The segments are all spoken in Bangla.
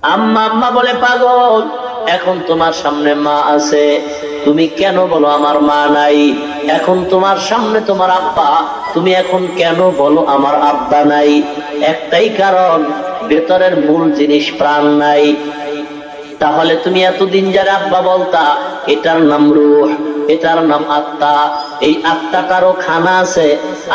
আম্মা আম্মা বলে, পাগল, এখন তোমার সামনে মা আছে, তুমি কেন বলো আমার মা নাই? এখন তোমার সামনে তোমার আব্বা, তুমি এখন কেন বলো আমার আব্বা নাই? একটাই কারণ, ভেতরের মূল জিনিস প্রাণ নাই। তাহলে তুমি এতদিন যারা আব্বা বলতা, এটার নাম রূহ, এটার নাম আত্মা। এই আত্মাটারও খানা আছে,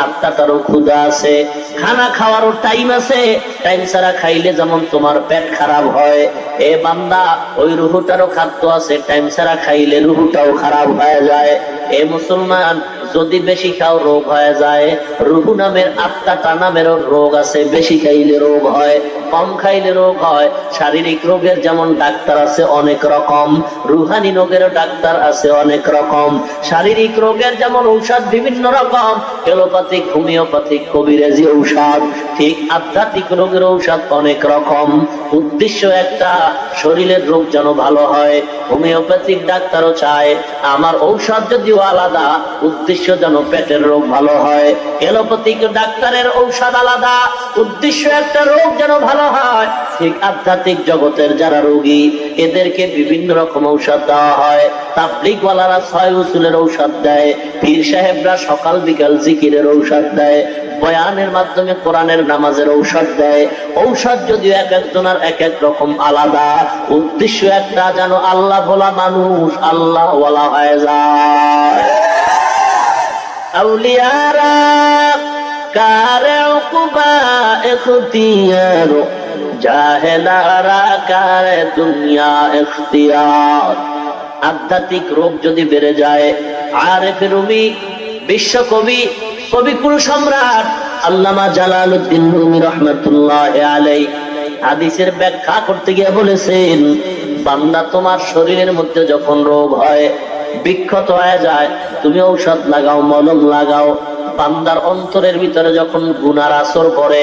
আত্মাটারও ক্ষুধা আছে, খানা খাওয়ারও টাইম আছে। টাইম ছাড়া খাইলে যেমন তোমার পেট খারাপ হয়, এ বান্দা ওই রুহুটারও খাদ্য আছে, টাইম ছাড়া খাইলে রুহুটাও খারাপ হয়ে যায়। এ মুসলমান, যদি বেশি খাও রোগ হয়ে যায়। রুহু নামের আত্মাটা নামেরও রোগ আছে, বেশি খাইলে রোগ হয়, কম খাইলে রোগ হয়। শারীরিক রোগের যেমন ডাক্তার আছে অনেক রকম, রুহানি রোগেরও ডাক্তার আছে অনেক রকম। শারীরিক রোগের যেমন ঔষধ বিভিন্ন রকম, এলোপ্যাথিক, হোমিওপ্যাথিক, কবিরাজি ঔষধ, ঠিক আধ্যাত্মিক রোগের ঔষধ অনেক রকম। উদ্দেশ্য একটা, শরীরের রোগ যেন ভালো হয়। হোমিওপ্যাথিক ডাক্তারও চায় আমার ঔষধ যদিও আলাদা, উদ্দেশ্য যেন পেটের রোগ ভালো হয়। এলোপ্যাথিক ডাক্তারের ঔষধ আলাদা, উদ্দেশ্য একটা, রোগ যেন ভালো হয়। ঠিক আধ্যাত্মিক জগতের যারা রোগী, এদেরকে বিভিন্ন রকম ঔষধ দেওয়া হয়। তাবলীগ ওয়ালারা 6 উসুলের ঔষধ দেয়, পীর সাহেবরা সকাল বিকাল জিকিরের ঔষধ দেয়, বয়ানের মাধ্যমে কোরআনের নামাজের ঔষধ দেয়। ঔষধ যদিও এক একজনের এক এক রকম আলাদা, উদ্দেশ্য একটা, যেন আল্লাহ বলা মানুষ আল্লাহ ওয়ালা হয়ে যায়। আউলিয়ারা কারে উকুবা ইখতিয়ার, জাহেলারা কারে দুনিয়া ইখতিয়ার। আধ্যাত্মিক রোগ যদি বেড়ে যায়, আরেফে রুমি, বিশ্বকবি, কবিকুল সম্রাট আল্লামা জালালউদ্দিন রুমি রহমাতুল্লাহি আলাইহি হাদিসের ব্যাখ্যা করতে গিয়ে বলেছেন, বান্দা তোমার শরীরের মধ্যে যখন রোগ হয়, বিক্ষত হয়ে যায়, তুমি ঔষধ লাগাও, মলম লাগাও। বান্দার অন্তরের ভিতরে যখন গুনার আসর পড়ে,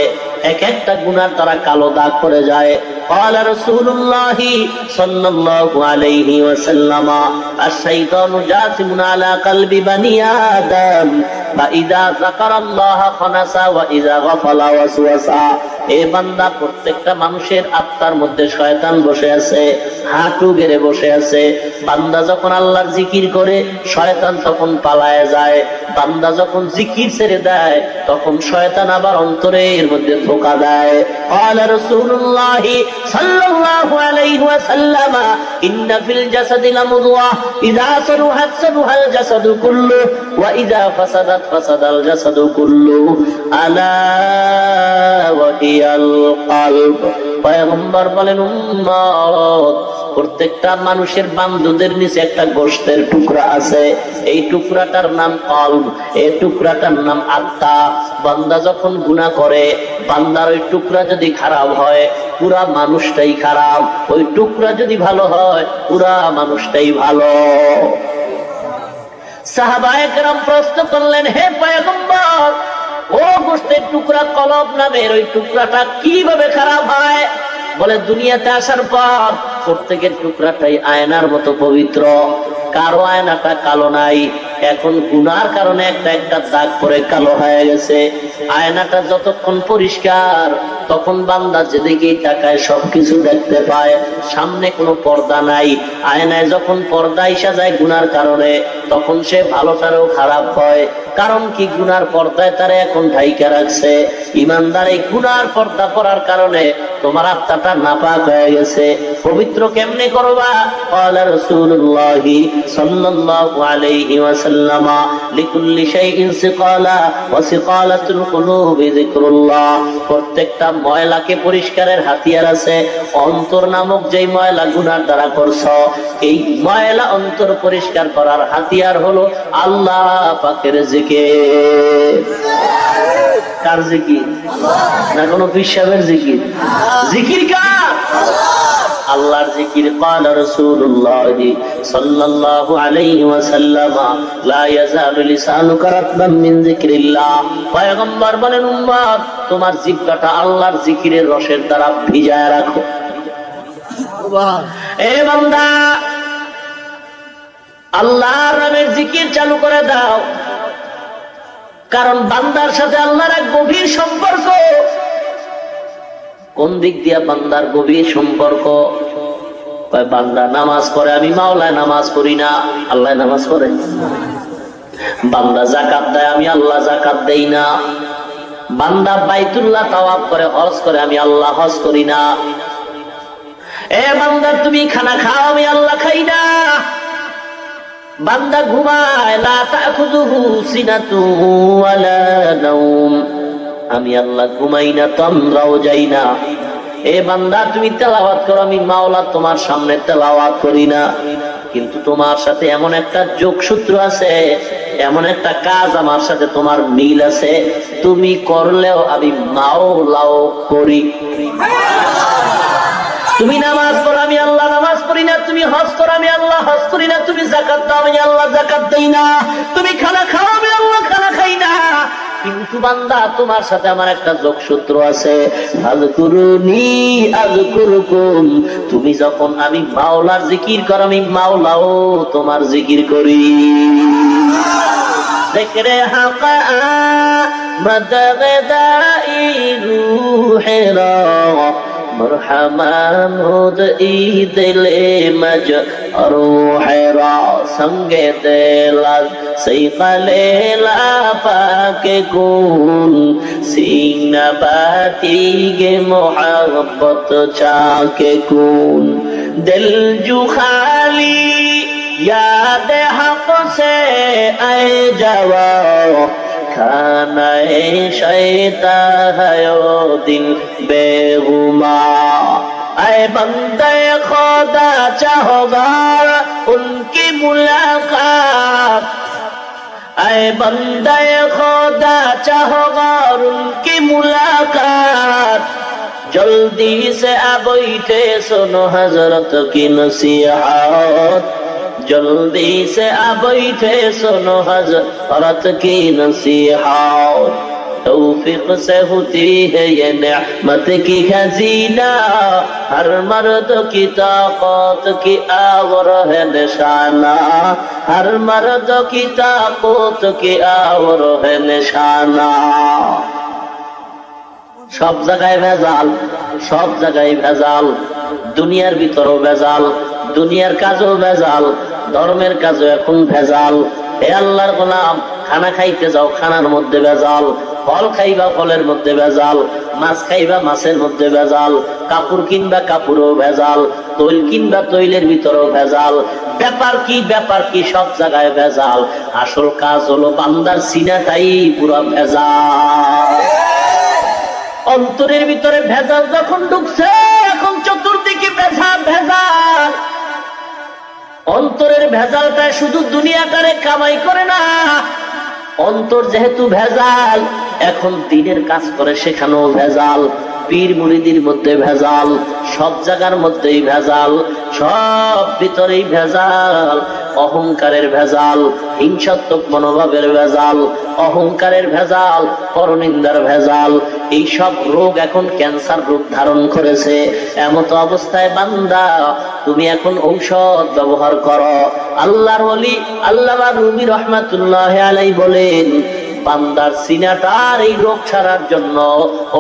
এক একটা গুনার তারা কালো দাগ পড়ে যায়। قال رسول الله صلى الله عليه وسلم الشيطان جاثم على قلب بني آدم فإذا ذكر الله خنس وإذا غفل وسوس। এ বান্দা, প্রত্যেকটা মানুষের আত্মার মধ্যে শয়তান বসে আছে, হাঁটু গেড়ে বসে আছে। বান্দা যখন আল্লাহর জিকির করে, শয়তান তখন পালায় যায়। বান্দা যখন জিকির ছেড়ে দেয়, তখন শয়তান আবার অন্তরের মধ্যে ধোঁকা দেয়। قال رسول الله صلى الله عليه وسلم إن في الجسد لمضغة إذا صلحت صلح الجسد كله وإذا فسدت فسد الجسد كله ألا وهي القلب। পয়গম্বর বলেন, উম্মত, প্রত্যেকটা মানুষের বান্ধুদের নিচে একটা গোশতের টুকরা আছে, এই টুকরাটার নাম কলব, এই টুকরাটার নাম আত্মা। বান্দা যখন গুনাহ করে, বান্দার ওই টুকরা যদি খারাপ হয়, পুরা মানুষটাই খারাপ। ওই টুকরা যদি ভালো হয়, পুরা মানুষটাই ভালো। সাহাবায়ে কেরাম প্রশ্ন করলেন, হে পয়গম্বর, ও গোশতের টুকরা কলব নামের ওই টুকরাটা কিভাবে খারাপ হয়? বলে, দুনিয়াতে আসার পর প্রত্যেকের টুকরাটাই আয়নার মতো পবিত্র, কারো আয়নাটা কালো নাই। এখন গুনার কারণে একটা একটা দাগ পরে কালো হয়ে গেছে। আয়নাটা যতক্ষণ পরিষ্কার, তখন বান্দা যেদিকেই তাকায় সবকিছু দেখতে পায়, সামনে কোনো পর্দা নাই। আয়নায় যখন পর্দা এসে যায় গুনার কারণে, তখন সে ভালোটারও খারাপ হয়। কারণ কি, গুনার পর্দায় তারা এখন ঢাইকা রাখছে। ইমানদার এই গুনার পর্দা পড়ার কারণে তোমার আত্মাটা নাপাক হয়ে গেছে। পবিত্র কেমনে করবা? ক্বালা রাসূলুল্লাহি সাল্লাল্লাহু আলাইহি ওয়াসাল্লাম লিকুল্লি শাইইন সিকালা ওয়া সিকালাতুল কুলুবি যিকরুল্লাহ। প্রত্যেকটা ময়লাকে পরিষ্কারের হাতিয়ার আছে। অন্তর নামক যেই ময়লা গুনার দ্বারা করছো, এই ময়লা অন্তর পরিষ্কার করার হাতিয়ার হলো আল্লাহ পাকের জিকির। কার জিকির? না কোনো পিসাবের জিকির? জিকির কার? আল্লাহর জিকির। قال رسول الله صلى الله عليه وسلم لا يزال لسانك رطبا من ذكر الله। পয়গম্বর বলেন, উম্মত, তোমার জিহ্বাটা আল্লাহর জিকিরের রসের দ্বারা ভিজায় রাখো। এ বান্দা, আল্লাহর নামের জিকির চালু করে দাও, কারণ বান্দার সাথে আল্লাহর এক গভীর সম্পর্ক। কোন দিক দিয়া বান্দার গভীর সম্পর্ক? বান্দা নামাজ পড়ে, আমি মাওলায় নামাজ পড়ি না, আল্লাহ নামাজ পড়ে। বান্দা যাকাত দেয়, আমি আল্লাহ যাকাত দেই না। বান্দা বাইতুল্লাহ তাওয়াফ করে, হজ করে, আমি আল্লাহ হজ করি না। এ বান্দা তুমি খানা খাও, আমি আল্লাহ খাই না। বান্দা ঘুমায়, লা তাখুযুহু সিনাতুন ওয়ালা নাওম, আমি আল্লাহ ঘুমাই না, তন্দ্রাও যাই না। এ বান্দা তুমি তেলাওয়াত করো, আমি মাওলা তোমার সামনে তেলাওয়াত করি না। কিন্তু তোমার সাথে এমন একটা যোগসূত্র আছে, এমন একটা কাজ আমার সাথে তোমার মিল আছে, তুমি করলেও আমি মাওলাও করি। তুমি নামাজ পড়ো, আমি আল্লাহ নামাজ পড়ি না। তুমি হজ করো, আমি আল্লাহ হজ করি না। তুমি যাকাত দাও, আমি আল্লাহ যাকাত দেই না। তুমি খানা খাও, আমি আল্লাহ খানা খাই না। কিন্তু বান্দা তোমার সাথে আমার একটা যোগসূত্র আছে, আযকুরুনি আযকুরুকুম। তুমি যখন আমি মাওলার জিকির করো, আমি মাওলাও তোমার জিকির করি। যিকরে হাকা মাদগাদাই রূহেরা মরহামান হুদ ঈদলে মজ রূহেরা সঙ্গে দেলাজ সৈকলে লা পাকে কুন সিনা বাতিগে মোহাব্বত চাকে কুন দিল জু খালি याद हक से आए जावा खाना शैता है ओ दिल बेगुमा आए बंदे खुदा चाहोगा उनकी मुलाकात आए बंदे खुदा चाहोगा उनकी मुलाकात जल्दी से आ बैठे सुनो हजरत की नसीहत जल्दी से आ बैठे सुनो हजरत की नसीहत तौफीक से होती है ये नेमत की खजीना हर मर्द की ताकत की आवर है निशाना हर मर्द की ताकत की आवर है निशाना সব জায়গায় ভেজাল সব জায়গায় ভেজাল দুনিয়ার ভিতরেও ভেজাল দুনিয়ার কাজও ভেজাল ধর্মের কাজও এখন ভেজাল হে আল্লাহর গোলাম খানা খাইতে যাও খানার মধ্যে ভেজাল ফল খাইবা ফলের মধ্যে ভেজাল মাছ খাইবা মাছের মধ্যে ভেজাল কাপড় কিনবা কাপড়ও ভেজাল তৈল কিনবা তৈলের ভিতরেও ভেজাল ব্যাপার কি সব জায়গায় ভেজাল আসল কাজ হলো বান্দার সিনাটাই পুরো ভেজাল অন্তরের ভিতরে ভেজাল যখন ঢুকছে এখন চতুর্দিকে ভেজাল অন্তরের ভেজালটা শুধু দুনিয়াটারে কামাই করে না অন্তর যেহেতু ভেজাল এখন দিনের কাজ করে সেখানেও ভেজাল পীর মুরিদির মধ্যে ভেজাল সব জায়গার মধ্যেই ভেজাল সব ভিতরেই ভেজাল অহংকারের ভেজাল হিংসাত্মক মনোভাবের ভেজাল অহংকারের ভেজাল পরনিন্দার ভেজাল এই সব রোগ এখন ক্যান্সার রূপ ধারণ করেছে এমত অবস্থায় বান্দা তুমি এখন ঔষধ ব্যবহার করো আল্লাহর ওলি আল্লামা রুমি রহমাতুল্লাহ আলাইহি বলেন বান্দার সিনাটার এই রোগ সারার জন্য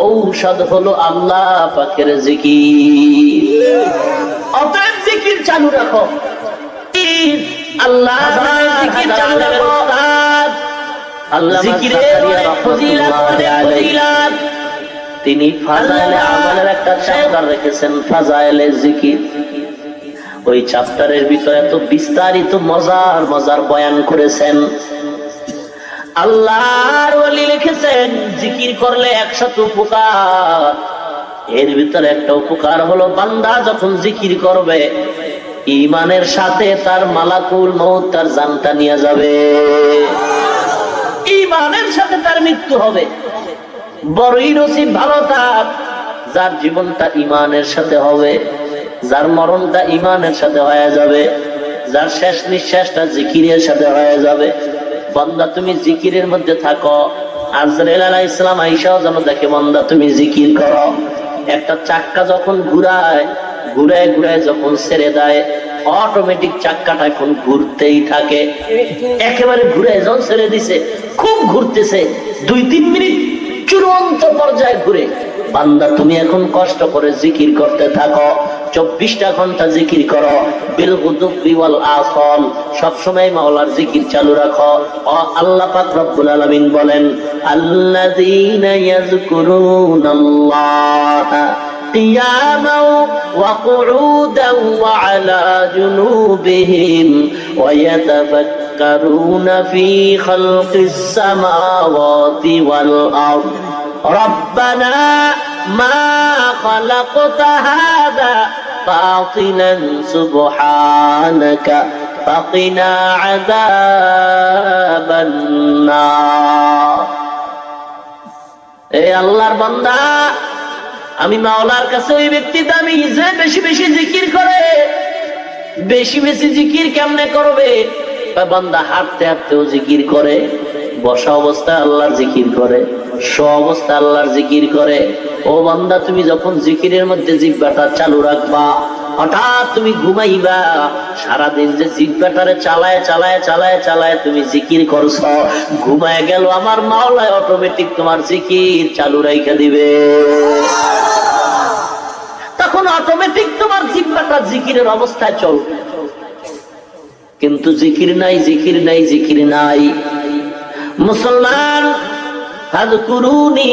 ঔষধ হলো আল্লাহ পাকের জিকির অতএব জিকির চালু রাখো আল্লাহ জিকির চালু রাখো আল্লাহ জিকিরের ফজিলত তিনি ফাজাইলে আমালের একটা চ্যাপ্টার রেখেছেন ফাজাইলে জিকির ওই চ্যাপ্টারের ভিতরে এত বিস্তারিত মজার বয়ান করেছেন আল্লাহর ওলি লিখেছেন জিকির করলে 100 উপকার এর ভিতরে একটা উপকার হলো বান্দা যখন জিকির করবে ঈমানের সাথে তার মালাকুল মউত তার জানটা নিয়ে যাবে ঈমানের সাথে তার মৃত্যু হবে বড়ই নসিব ভালো তার যার জীবনটা ঈমানের সাথে হবে যার মরণটা ঈমানের সাথে হয়ে যাবে যার শেষ নিঃশ্বাসটা জিকিরের সাথে হয়ে যাবে বান্দা তুমি জিকিরের মধ্যে থাকো আজরাইল আলাইহিস সালাম আয়েশা যেন দেখে বান্দা তুমি জিকির করো একটা চাক্কা যখন ঘুরায় যখন ছেড়ে দেয় অটোমেটিক চাক্কাটা এখন ঘুরতেই থাকে একেবারে ঘুরে যখন ছেড়ে দিছে খুব ঘুরতেছে 2-3 মিনিট চূড়ান্ত পর্যায়ে ঘুরে বান্দা তুমি এখন কষ্ট করে জিকির করতে থাকো, 24টা ঘন্টা জিকির করো, বিল গুদুবি ওয়াল আসল, সব সময় মাওলার জিকির চালু রাখো। ও আল্লাহ পাক রব্বুল আলামিন বলেন, আল্লাযীনা ইয়াযকুরুনাল্লাহা কিয়ামান ওয়া কুউদান ওয়া আলা জুনুবিহিম ওয়া ইয়াতাফাক্কারুনা ফী খালকিস সামাওয়াতি ওয়াল আরদ রব্বানা মা খালাকতা হাযা বাতিলান সুবহানাকা ফাকিনা আযাবান নার। এ আল্লাহর বান্দা, আমি মাওলার কাছে ওই ব্যক্তি দামি যে বেশি বেশি জিকির করে। বেশি বেশি জিকির কেমনে করবে? বান্দা হাঁটতে হাঁটতেও জিকির করে, বসা অবস্থায় আল্লাহর জিকির করে, শোয়া অবস্থায় আল্লাহর জিকির করে। ও বান্দা, তুমি যখন জিকিরের মধ্যে জিহ্বাটা চালু রাখবা, হঠাৎ তুমি ঘুমাইবা, সারাদিন যে জিহ্বাটারে চালায় চালায় চালায় চালায় তুমি জিকির করছো, ঘুমায় গেল আমার মাওলায় অটোমেটিক তোমার জিকির চালু রাইখা দিবে। তখন অটোমেটিক তোমার জিহ্বাটা জিকিরের অবস্থায় চলবে। কিন্তু জিকির নাই, জিকির নাই, জিকির নাই। মুসলমান, আযকুরুনি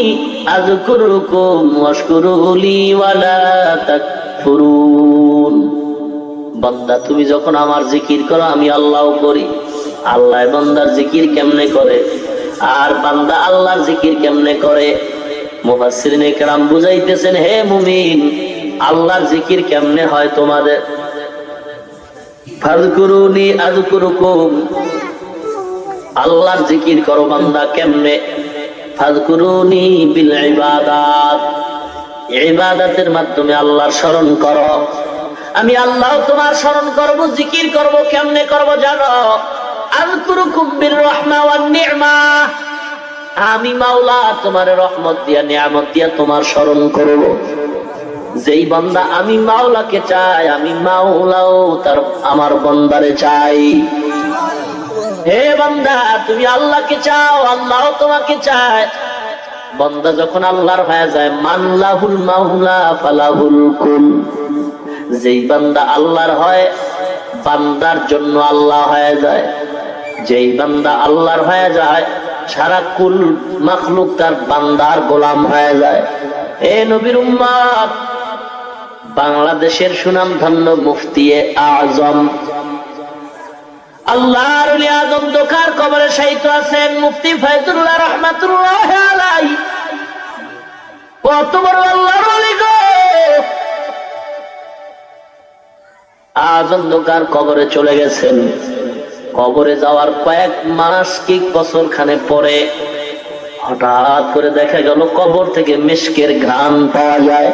আযকুরুকুম ওয়াশকুরুলি ওয়ালা তাকফুরুন। বান্দা তুমি যখন আমার জিকির করো, আমি আল্লাহও করি। আল্লাহ বান্দার জিকির কেমনে করে আর বান্দা আল্লাহর জিকির কেমনে করে? মুফাসসিরিনে কেরাম বুঝাইতেছেন, হে মুমিন, আল্লাহর জিকির কেমনে হয় তোমাদের? ফাযকুরুনি আযকুরুকুম, আল্লাহর জিকির করো বান্দা কেমনে? ফাযকুরুনি বিল ইবাদাত, ইবাদতের মাধ্যমে আল্লাহর স্মরণ করো। আমি আল্লাহ তোমার স্মরণ করব, জিকির করব। কেমনে করব জানো? আযকুরুকুম বির রাহমা ওয়ান নি'মা, আমি মাওলা তোমার রহমত দিয়া নিয়ামত দিয়া তোমার স্মরণ করব। যেই বান্দা আমি মাওলাকে চাই, আমি মাওলাও তার আমার বান্দারে চাই। হে বান্দা, তুমি আল্লাহকে চাও, আল্লাহ তোমাকে চায়। বান্দা যখন আল্লাহর হয়ে যায়, মানলাহুল মাওলা ফালাহুল কুল, যেই বান্দা আল্লাহর হয়, বান্দার জন্য আল্লাহ হয়ে যায়। যেই বান্দা আল্লাহর হয়ে যায়, সারা কুল মাখলুক তার বান্দার গোলাম হয়ে যায়। এ নবীর উম্মত, বাংলাদেশের সুনামধন্য মুফতি আজম, আল্লাহর ওলি আজম দোকার কবরে শায়িত আছেন মুফতি ফয়জুল্লাহ রাহমাতুল্লাহ আলাইহি। কত বড় আল্লাহর ওলি গো! আজম দোকার কবরে চলে গেছেন। কবরে যাওয়ার কয়েক মাস কি বছর খানে পরে হঠাৎ করে দেখা গেল কবর থেকে মিশকের ঘ্রাণ পাওয়া যায়।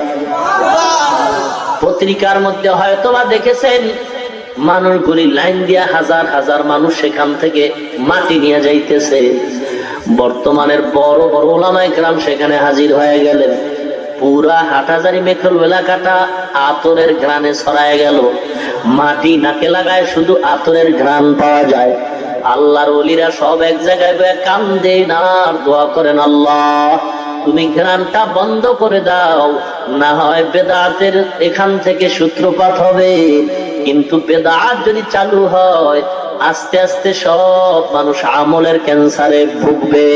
পত্রিকার মধ্যে হয়তো বা দেখেছেন, মানুষগুলি লাইন দিয়া হাজার হাজার মানুষ সেখান থেকে মাটি নিয়ে যাইতেছে। বর্তমানের বড় বড় ওলামায়ে কেরাম সেখানে হাজির হয়ে গেলেন। পুরা হাটহাজারী মেখল এলাকাটা আতরের ঘ্রাণে ছড়ায় গেল। মাটি নাকে লাগায় শুধু আতরের ঘ্রাণ পাওয়া যায়। আল্লাহর ওলিরা সব এক জায়গায় বসে কান্দে আর দোয়া করেন, আল্লাহ তুমি ঘ্রাণটা বন্ধ করে দাও, না হয় বেদাতের এখান থেকে সূত্রপাত হবে। কিন্তু বেদাত যদি চালু হয়, আস্তে আস্তে সব মানুষ আমলের ক্যান্সারে ভুগবে।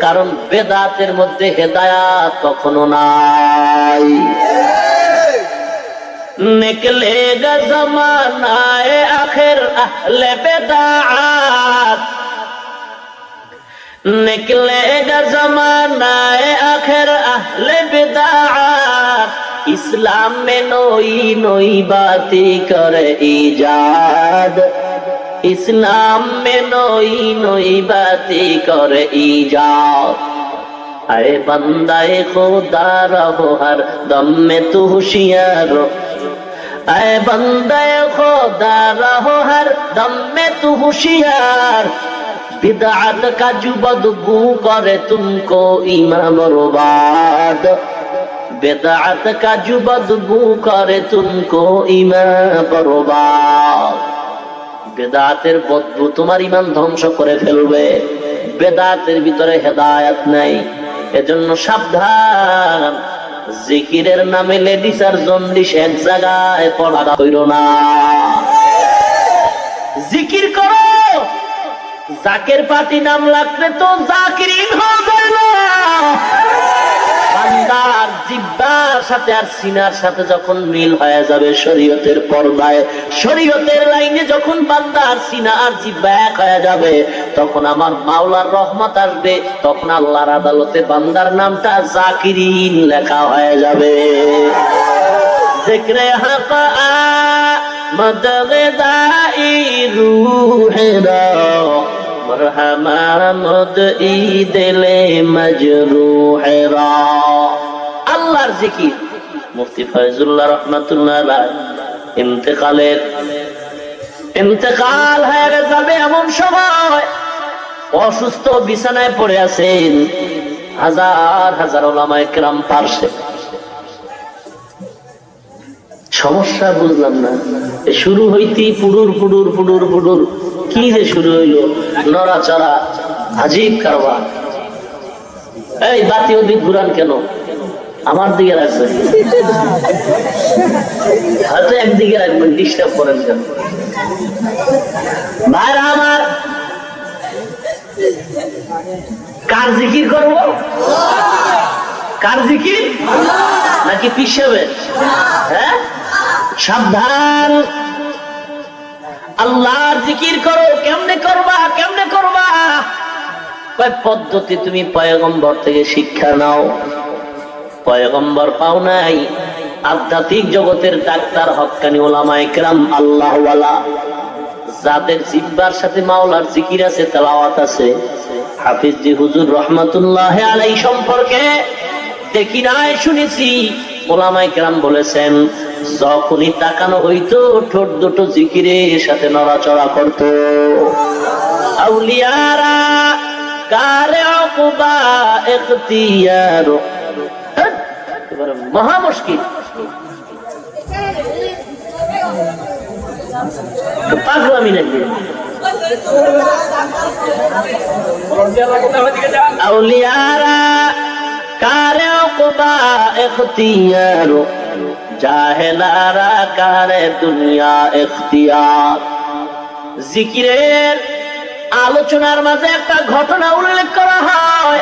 কারণ বেদাতের মধ্যে হেদায়াত কখনো নাই। निकलेगा ज़मानाए आखिर अहले बिदअत, निकलेगा ज़मानाए आखिर अहले बिदअत, इस्लाम में नई नई बातें करे इजाद, इस्लाम में नई नई बातें करे इजाद। अरे बंदाए खुदा रहो हर दम में तू होशियार, अरे बंदाए खुदा रहो हर दम में तू होशियार, बिदअत का जो बदबू करे तुमको ईमान बर्बाद, बिदअत का जो बदबू करे तुमको ईमान बर्बाद। বেদাতের বদবু তোমার ঈমান ধ্বংস করে ফেলবে। বেদাতের ভিতরে হেদায়েত নাই। এজন্য সাবধান, জিকিরের নামে লেডিস আর জন্ডিস এক জায়গায় পড়া হইল না। জিকির করো, জাকের পাটি নাম লাগলে তো জাকিরিন হয়ে যায় না। বান্দার জিহ্বার সাথে আর সিনার সাথে যখন মিল হয়ে যাবে শরীয়তের পর্দায়, শরীয়তের লাইনে যখন বান্দার সিনা আর জিহ্বা এক হয়ে যাবে, তখন আমার মাওলার রহমত আসবে, তখন আল্লাহর আদালতে বান্দার নামটা জাকিরিন লেখা হয়ে যাবে। জিকরে হক আমদ গদাই রূহেরা মারহামামদ ইদিলে মজরুহেরা। আল্লাহর জিকির। মুফতি ফয়জুল্লাহ রাহমাতুল্লাহ আলাইহি ইন্তেকাল হয়ে যাবে এমন সময়, অসুস্থ বিছানায় পড়ে আছেন, হাজার হাজার উলামায়ে কেরাম পাশে। সমস্যা বুঝলাম না, শুরু হইতেই পুরুর পুরুর পুরুর পুরুর, কি যে শুরু হইল, নড়াচড়া, আজীব কারবার। এই বাতি ওদিক ঘুরান কেন? আমার দিকে রাখবেন, হয়তো একদিকে রাখবেন, ডিস্টার্ব করেন কেন? ভাইরা আমার, কার জিকির করবো? কার জিকির? নাকি পিছাবে? হ্যাঁ, সাবধান। আল্লাহর জিকির করো। কেমনে করবা? কেমনে করবা? কয় পদ্ধতি তুমি পয়গম্বর থেকে শিক্ষা নাও। পয়গম্বর পাও নাই, আধ্যাত্মিক জগতের ডাক্তার, হক্কানি উলামায়ে কেরাম, আল্লাহ ওয়ালা, যাদের জিহ্বার সাথে মাওলার জিকির আছে, তেলাওয়াত আছে। হাফিজ জি হুজুর রহমাতুল্লাহ আলাইহি সম্পর্কে দেখি নাই, শুনেছি, উলামায়ে কেরাম বলেছেন, যখনই তাকানো হইতো ঠোঁট দুটো জিকিরের সাথে নড়াচড়া করতো। আউলিয়ারা কারে উকবা ইখতিয়ার, এবারে মহা মুশকিল। পাগলামি নাকি? আউলিয়ারা কারে উকবা ইখতিয়ার, জাহেলারা কারে দুনিয়া ইখতিয়ার। জিকিরের আলোচনার মাঝে একটা ঘটনা উল্লেখ করা হয়,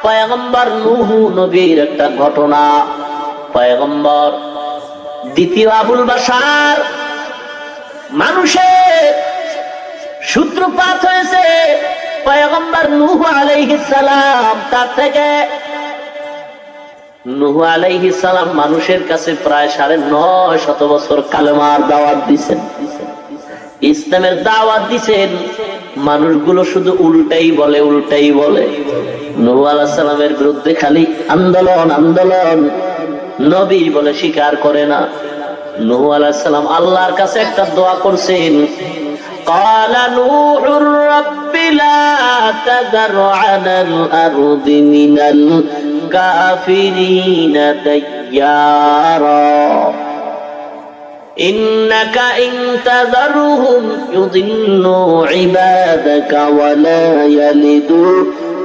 পয়গম্বর নূহ নবীর একটা ঘটনা। পয়গম্বর দ্বিতীয় আবুল বাশার, মানুষের সূত্রপাত হয়েছে পয়গম্বর নূহ আলাইহিস সালাম। তার থেকে নূহ আলাইহিস সালাম মানুষের কাছে প্রায় ৯৫০ বছর কালেমার দাওয়াত দিয়েছেন, ইসলামের দাওয়াত দিয়েছেন। মানুষগুলো শুধু উল্টাই বলে, উল্টাই বলে। নূহ আলাইহিস সালামের বিরুদ্ধে খালি আন্দোলন আন্দোলন, নবী বলে স্বীকার করে না। নূহ আলাইহিস সালাম আল্লাহর কাছে একটা দোয়া করছেন, قال نوح رب لا تذر على الأرض من الكافرين ديارا إنك إن تذرهم يضلوا عبادك ولا يلدوا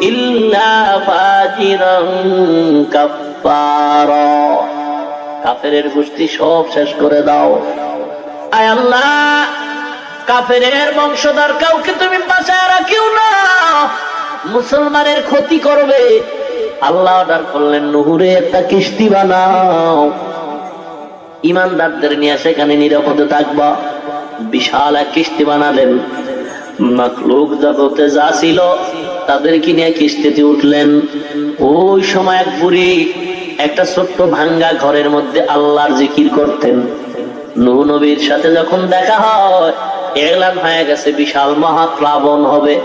إلا فاجرا كفارا। কাফেরের গোষ্ঠী সব শেষ করে দাও। আয় আল্লাহ, কাফেরের বংশধর কাউকে তুমি বাঁচায় রাখিও না, মুসলমানের ক্ষতি করবে। আল্লাহ অর্ডার করলেন, নূহুরে একটা কিস্তি বানাও, ইমানদারদের নিয়ে সেখানে নিরাপদে থাকবা। বিশাল এক কিস্তি বানালেন। মাখলুক জগতে যা ছিল তাদেরকে নিয়ে কিস্তিতে উঠলেন। ওই সময় এক বুড়ি একটা ছোট্ট ভাঙ্গা ঘরের মধ্যে আল্লাহর জিকির করতেন। নূহ নবীর সাথে যখন দেখা হয়, এলান হয়ে গেছে বিশাল মহাপ্লাবন হবে,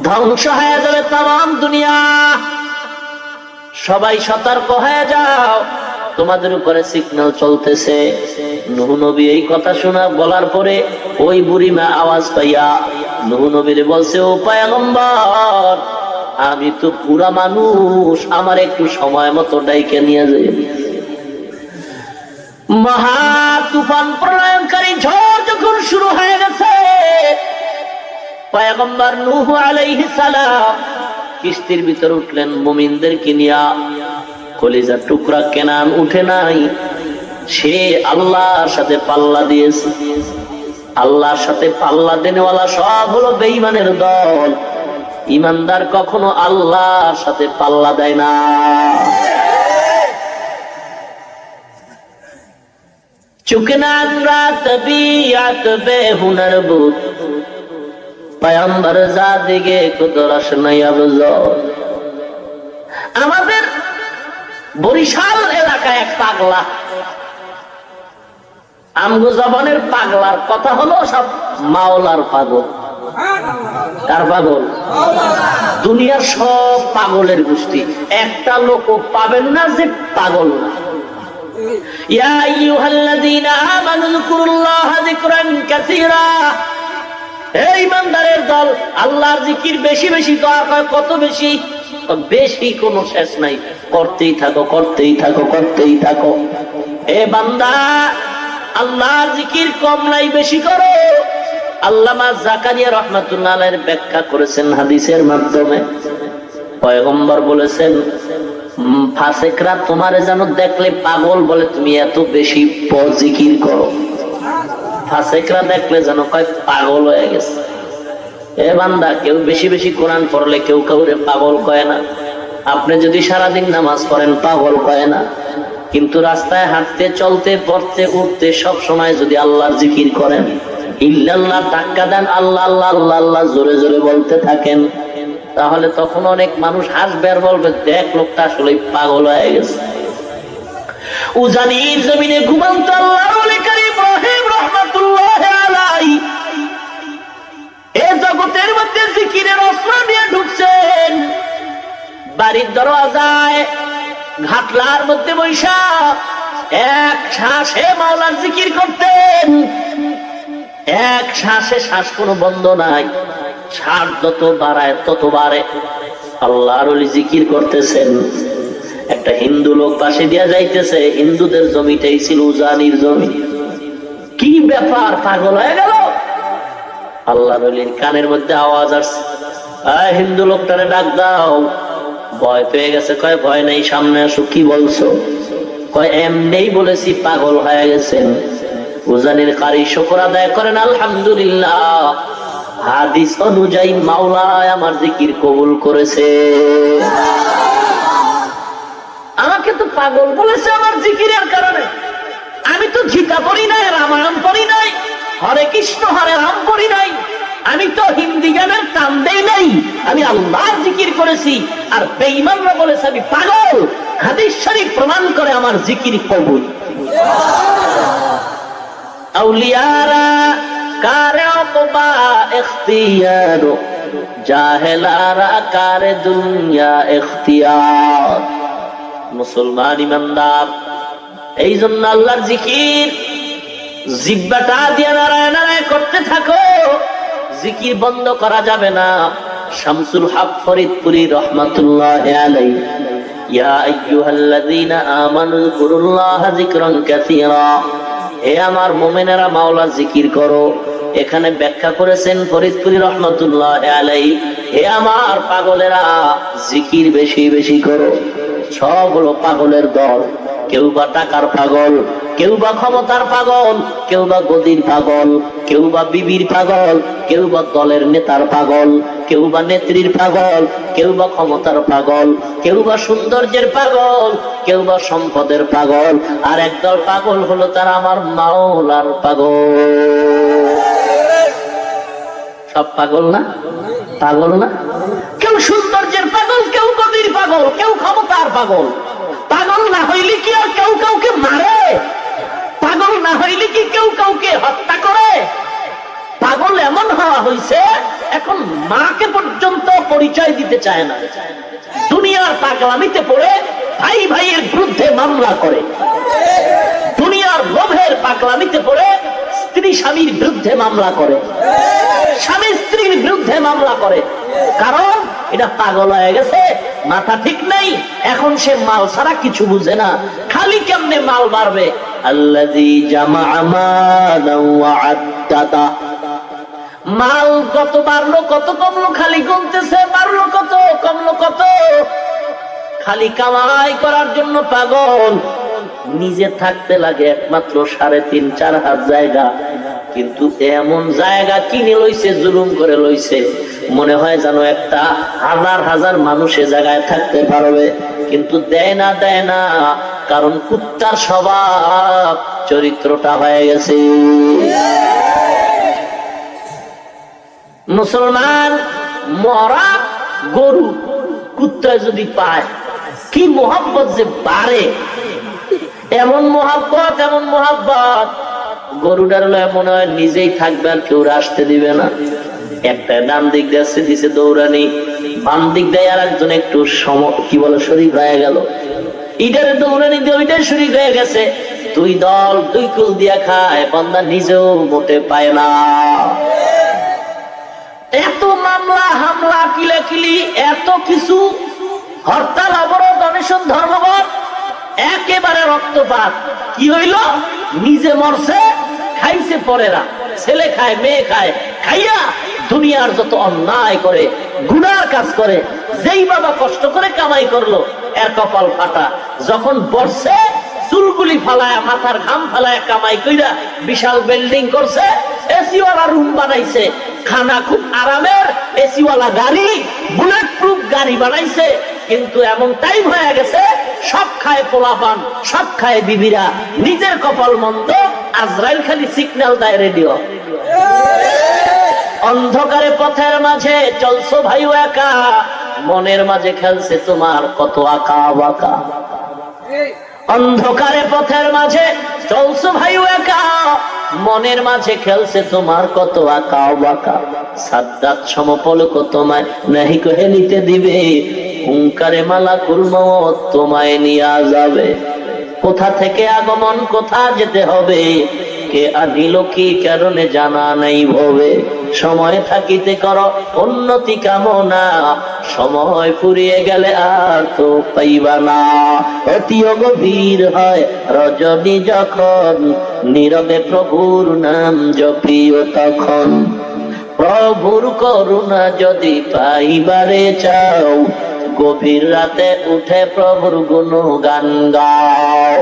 ধ্বংস হয়ে যাবে তাম দুনিয়া। সবাই সতর্ক হয়ে যাও, তোমাদের উপরে সিগন্যাল চলতেছে। নূহ নবী এই কথা শোনা বলার পরে ওই বুড়িমা আওয়াজ পাইয়া নূহ নবীরে বলছে, ও পয়গম্বর, আমি তো পুরা মানুষ, আমার একটু সময় মতো ডাইকে নিয়ে যাই। মহা তুফান প্রলয়ঙ্কারী ঝড় যখন শুরু হয়ে গেছে, পয়গম্বর নূহ আলাইহিস সালাম কিস্তির ভিতর উঠলেন মুমিনদেরকে নিয়া। কলিজার টুকরা কেনান উঠে নাই, সে আল্লাহর সাথে পাল্লা দিয়েছে। আল্লাহর সাথে পাল্লা দেনেওয়ালা সব হলো বেঈমানের দল। ইমানদার কখনো আল্লাহর সাথে পাল্লা দেয় না। চুকনান রাত বিয়াত বেহুনার বুত পয়গম্বর জাদিগে কুদরশ নয়াবজ। আমাদের বরিশাল এলাকায় এক পাগলা, আমগো জবানের পাগলার কথা হলো সব মাওলার পাগল। কার পাগল? দুনিয়ার সব পাগলের গোষ্ঠী, একটা লোক পাবেন না যে পাগল না। ইয়া আইয়ুহাল্লাযীনা আমানু যিকুরুল্লাহা যিকরান কাসীরা, এই ইমানদারের দল, আল্লাহর জিকির বেশি বেশি কর। কত বেশি? বেশি কোনো শেষ নাই, করতেই থাকো করতেই থাকো করতেই থাকো। এ বান্দা, আল্লাহর জিকির কম নাই, বেশি করো। আল্লামা জাকারিয়া রাহমাতুল্লাহ আলাইহির ব্যাখ্যা করেছেন হাদিসের মাধ্যমে। পয়গম্বর বলেছেন, ফাসিকরা তোমারে যেন দেখলে পাগল বলে তুমি এত বেশি জিকির করো। ফাসিকরা দেখলে যেন কয় পাগল হয়ে গেছে। এ বান্দা, কেউ বেশি বেশি কোরআন পড়লে কেউ কাউরে পাগল কয় না। আপনি যদি সারাদিন নামাজ পড়েন পাগল কয় না, কিন্তু রাস্তায় হাঁটতে চলতে পড়তে উঠতে সব সময় যদি আল্লাহর জিকির করেন, ইল্লাল্লাহ ধাক্কা দেন, আল্লাহ আল্লাহ আল্লাহ আল্লাহ জোরে জোরে বলতে থাকেন, তাহলে তখন অনেক মানুষ হাসবে আর বলবে, দেখ লোকটা আসলে পাগল হয়ে গেছে। উজানির জমিনে ঘুমন্ত আল্লাহর ওলি কারীম ইব্রাহিম রাহমাতুল্লাহ আলাইহি এই জগতের মধ্যে জিকিরের অস্ত্র নিয়ে ঢুকছেন। বাড়ির দরওয়াজায় ঘাটলার মধ্যে বৈশা এক শ্বাসে মাওলার জিকির করতেন। এক শ্বাসে শ্বাস কোনো বন্ধ নাই, শ্বাস যত বাড়ায় তত বাড়ে। আল্লাহর ওলি জিকির করতেছেন। একটা হিন্দু লোক পাশে দিয়া যাইতেছে, হিন্দুদের জমিটাই ছিল উজানির জমি। কি ব্যাপার, পাগল হয়ে গেল? আল্লাহর ওলির কানের মধ্যে আওয়াজ আসছে, হিন্দু লোকটারে ডাক দাও। ভয় পেয়ে গেছে, কয় ভয় নেই, সামনে আসো। কি বলছো? কয় এমনি বলেছি পাগল হয়ে গেছেন। উজানির কারি শুকর আদায় করেন, আলহামদুলিল্লাহ, হাদিস অনুযায়ী মাওলা আমার জিকির কবুল করেছে। আমাকে তো পাগল বলেছে আমার জিকিরের কারণে। আমি তো গীতা পড়ি নাই, রামায়ণ পড়ি নাই, হরে কৃষ্ণ হরে রাম পড়ি নাই, আমি তো হিন্দি গানের টান দেই নাই, আমি আল্লাহর জিকির করেছি। আর বেঈমানরা বলেছে আমি পাগল। হাদিস শরীফ প্রমাণ করে আমার জিকির কবুল। আউলিয়ারা কারে ওকবা ইখতিয়ার, জাহেলারা কারে দুনিয়া ইখতিয়ার। মুসলমান ইমানদার, এই জন্য আল্লাহর জিকির জিহ্বাটা দিয়ে নারায় নারায় করতে থাকো, জিকির বন্ধ করা যাবে না। শামসুল হক ফরিদপুরি রহমাতুল্লাহি আলাইহি, ইয়া আইয়ুহাল্লাযীনা আমানু যিকুরুল্লাহা যিকরান কাসীরা, হে আমার মুমিনেরা মাওলা জিকির করো। এখানে ব্যাখ্যা করেছেন ফরিদপুরি রহমাতুল্লাহি আলাইহি, হে আমার পাগলেরা জিকির বেশি বেশি করো। সব হলো পাগলের দল। কেউ বা টাকার পাগল, কেউ বা ক্ষমতার পাগল, কেউ বা গদির পাগল, কেউ বা বিবির পাগল, কেউ বা দলের নেতার পাগল, কেউ বা নেত্রীর পাগল, কেউ বা ক্ষমতার পাগল, কেউ বা সৌন্দর্যের পাগল, কেউ বা সম্পদের পাগল। আর একদল পাগল হলো তারা আমার মাওলার পাগল। সব পাগল না? পাগল না? কেউ সৌন্দর্যের পাগল, কেউ গদির পাগল, কেউ ক্ষমতার পাগল। পাগল না হইলে কি আর কেউ কাউকে মারে? পাগল না হইলে কি কেউ কাউকে হত্যা করে? পাগল এমন হওয়া হয়েছে এখন মাকে পর্যন্ত পরিচয় দিতে চায় না। দুনিয়ার পাগলামিতে পড়ে ভাই ভাইয়ের বিরুদ্ধে মামলা করে। দুনিয়ার লোভের পাগলামিতে পড়ে স্ত্রী স্বামীর বিরুদ্ধে মামলা করে, স্বামী স্ত্রীর বিরুদ্ধে মামলা করে। কারণ এটা পাগল হয়ে গেছে, মাথা ঠিক নেই। এখন সে মাল ছাড়া কিছু বুঝে না, খালি কেমনে মাল বাড়বে। আল্লাযী জামাআ মালান ওয়া আদ্দাদা, মাল কত বাড়লো কত কমলো খালি গুনতেছে, বাড়লো কত কমলো কত, খালি কামাই করার জন্য পাগল, নিজে থাকতে লাগে একমাত্র 3.5-4 হাত জায়গা, কিন্তু এমন জায়গা কিনে লইছে, জুলুম করে লইছে, মনে হয় যেন একটা হাজার মানুষ এ জায়গায় থাকতে পারবে, কিন্তু দেয় না, কারণ কুত্তার স্বভাব, চরিত্রটা হয়ে গেছে। মুসলমান মরা গরু কুত্তা যদি পায়, কি মোহাব্বত যে বাড়ে, এমন মোহাব্বত গরুটার মনে হয় নিজেই থাকবে আর কেউ আসতে দিবে না। একটা ডান দিক দিছে দৌড়ানি, বাম দিক দেয় আর একজন একটু কি বলে শরীর হয়ে গেল, ইটারে দৌড়ানি দিয়ে ওইটার শরীর হয়ে গেছে, 2 দল 2 কুল দিয়া খায়, বান্দা নিজেও মোটে পায় না। এত মামলা হামলা কিলাকিলি, এত কিছু, হরতাল অবরোধ অনশন ধর্মঘট, একেবারে রক্তপাত। কি হইল? নিজে মরছে, খাইছে পরেরা, ছেলে খায়, মেয়ে খায়, খাইয়া দুনিয়ার যত অন্যায় করে, গুনার কাজ করে, যেই বাবা কষ্ট করে কামাই করলো এর কপাল ফাটা। যখন বর্ষে চুলগুলি ফালায়, মাথার ঘাম ফালায় কামাই কইরা বিশাল বিল্ডিং করছে, এসিওয়ালা রুম বানাইছে, খানা খুব আরামের, এসিওয়ালা গাড়ি, বুলেট প্রুফ গাড়ি বানাইছে, কিন্তু এমন টাইম হয়ে গেছে সব খায় পোলাপান, সব খায় বিবিরা, নিজের কপাল মন্দ, আজরাইল খালি সিগন্যাল দেয় রেডিও। অন্ধকারে পথের মাঝে চলছো ভাই একা, মনের মাঝে খেলছে তোমার কত আঁকা বাঁকা। অন্ধকারে পথের মাঝে চলছো ভাই একা, মনের মাঝে খেলছে তোমার কত আঁকা বাঁকা। সাদ্দাত সমপলক তোমায় নাহি কহে নিতে দিবে, হুঙ্কারে মালাকুল মওত তোমায় নিয়ে যাবে। কোথা থেকে আগমন, কোথা যেতে হবে, কে আনিল কি কারণে জানা নাই ভবে। সময় থাকিতে করো উন্নতি কামনা, সময় ফুরিয়ে গেলে আর তো পাইবা না। অতি গভীর হয় রজনী যখন, নীরবে প্রভুর নাম জপিও তখন। প্রভুর করুণা যদি পাইবারে চাও, গভীর রাতে উঠে প্রভুর গুণগান গাও।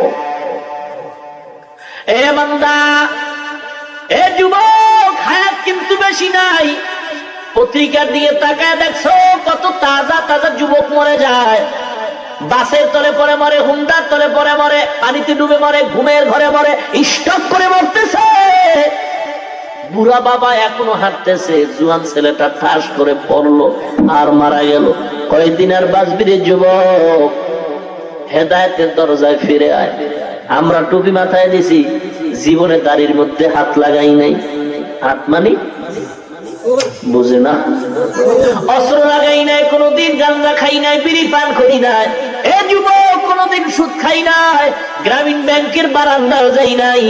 এ বান্দা, এ যুবক, হায়াত কিন্তু বেশি নাই। পত্রিকার দিকে তাকায় দেখছো কত তাজা তাজা যুবক মরে যায়। বাসের তলে পরে মরে, হুন্ডার তলে পরে মরে, পানিতে ডুবে মরে, ঘুমের ঘরে মরে, স্টক করে মরতেছে। বুড়া বাবা এখনো হাঁটতেছে, জুয়ান ছেলেটা ঠাস করে পড়লো আর মারা গেল। কয়েকদিন আর বাঁচবি রে যুবক, হেদায়েতের দরজায় ফিরে আয়। আমরা টুপি মাথায় দিছি, জীবনে দাড়ির মধ্যে হাত লাগাই নাই। হাত মানি বুঝে না, অস্ত্র লাগাই নাই, কোনদিন গাঁজা খাই নাই, বিড়ি পান করি নাই। এ যুবক, কোনদিন সুদ খাই নাই, গ্রামীণ ব্যাংকের বারান্দাও যাই নাই।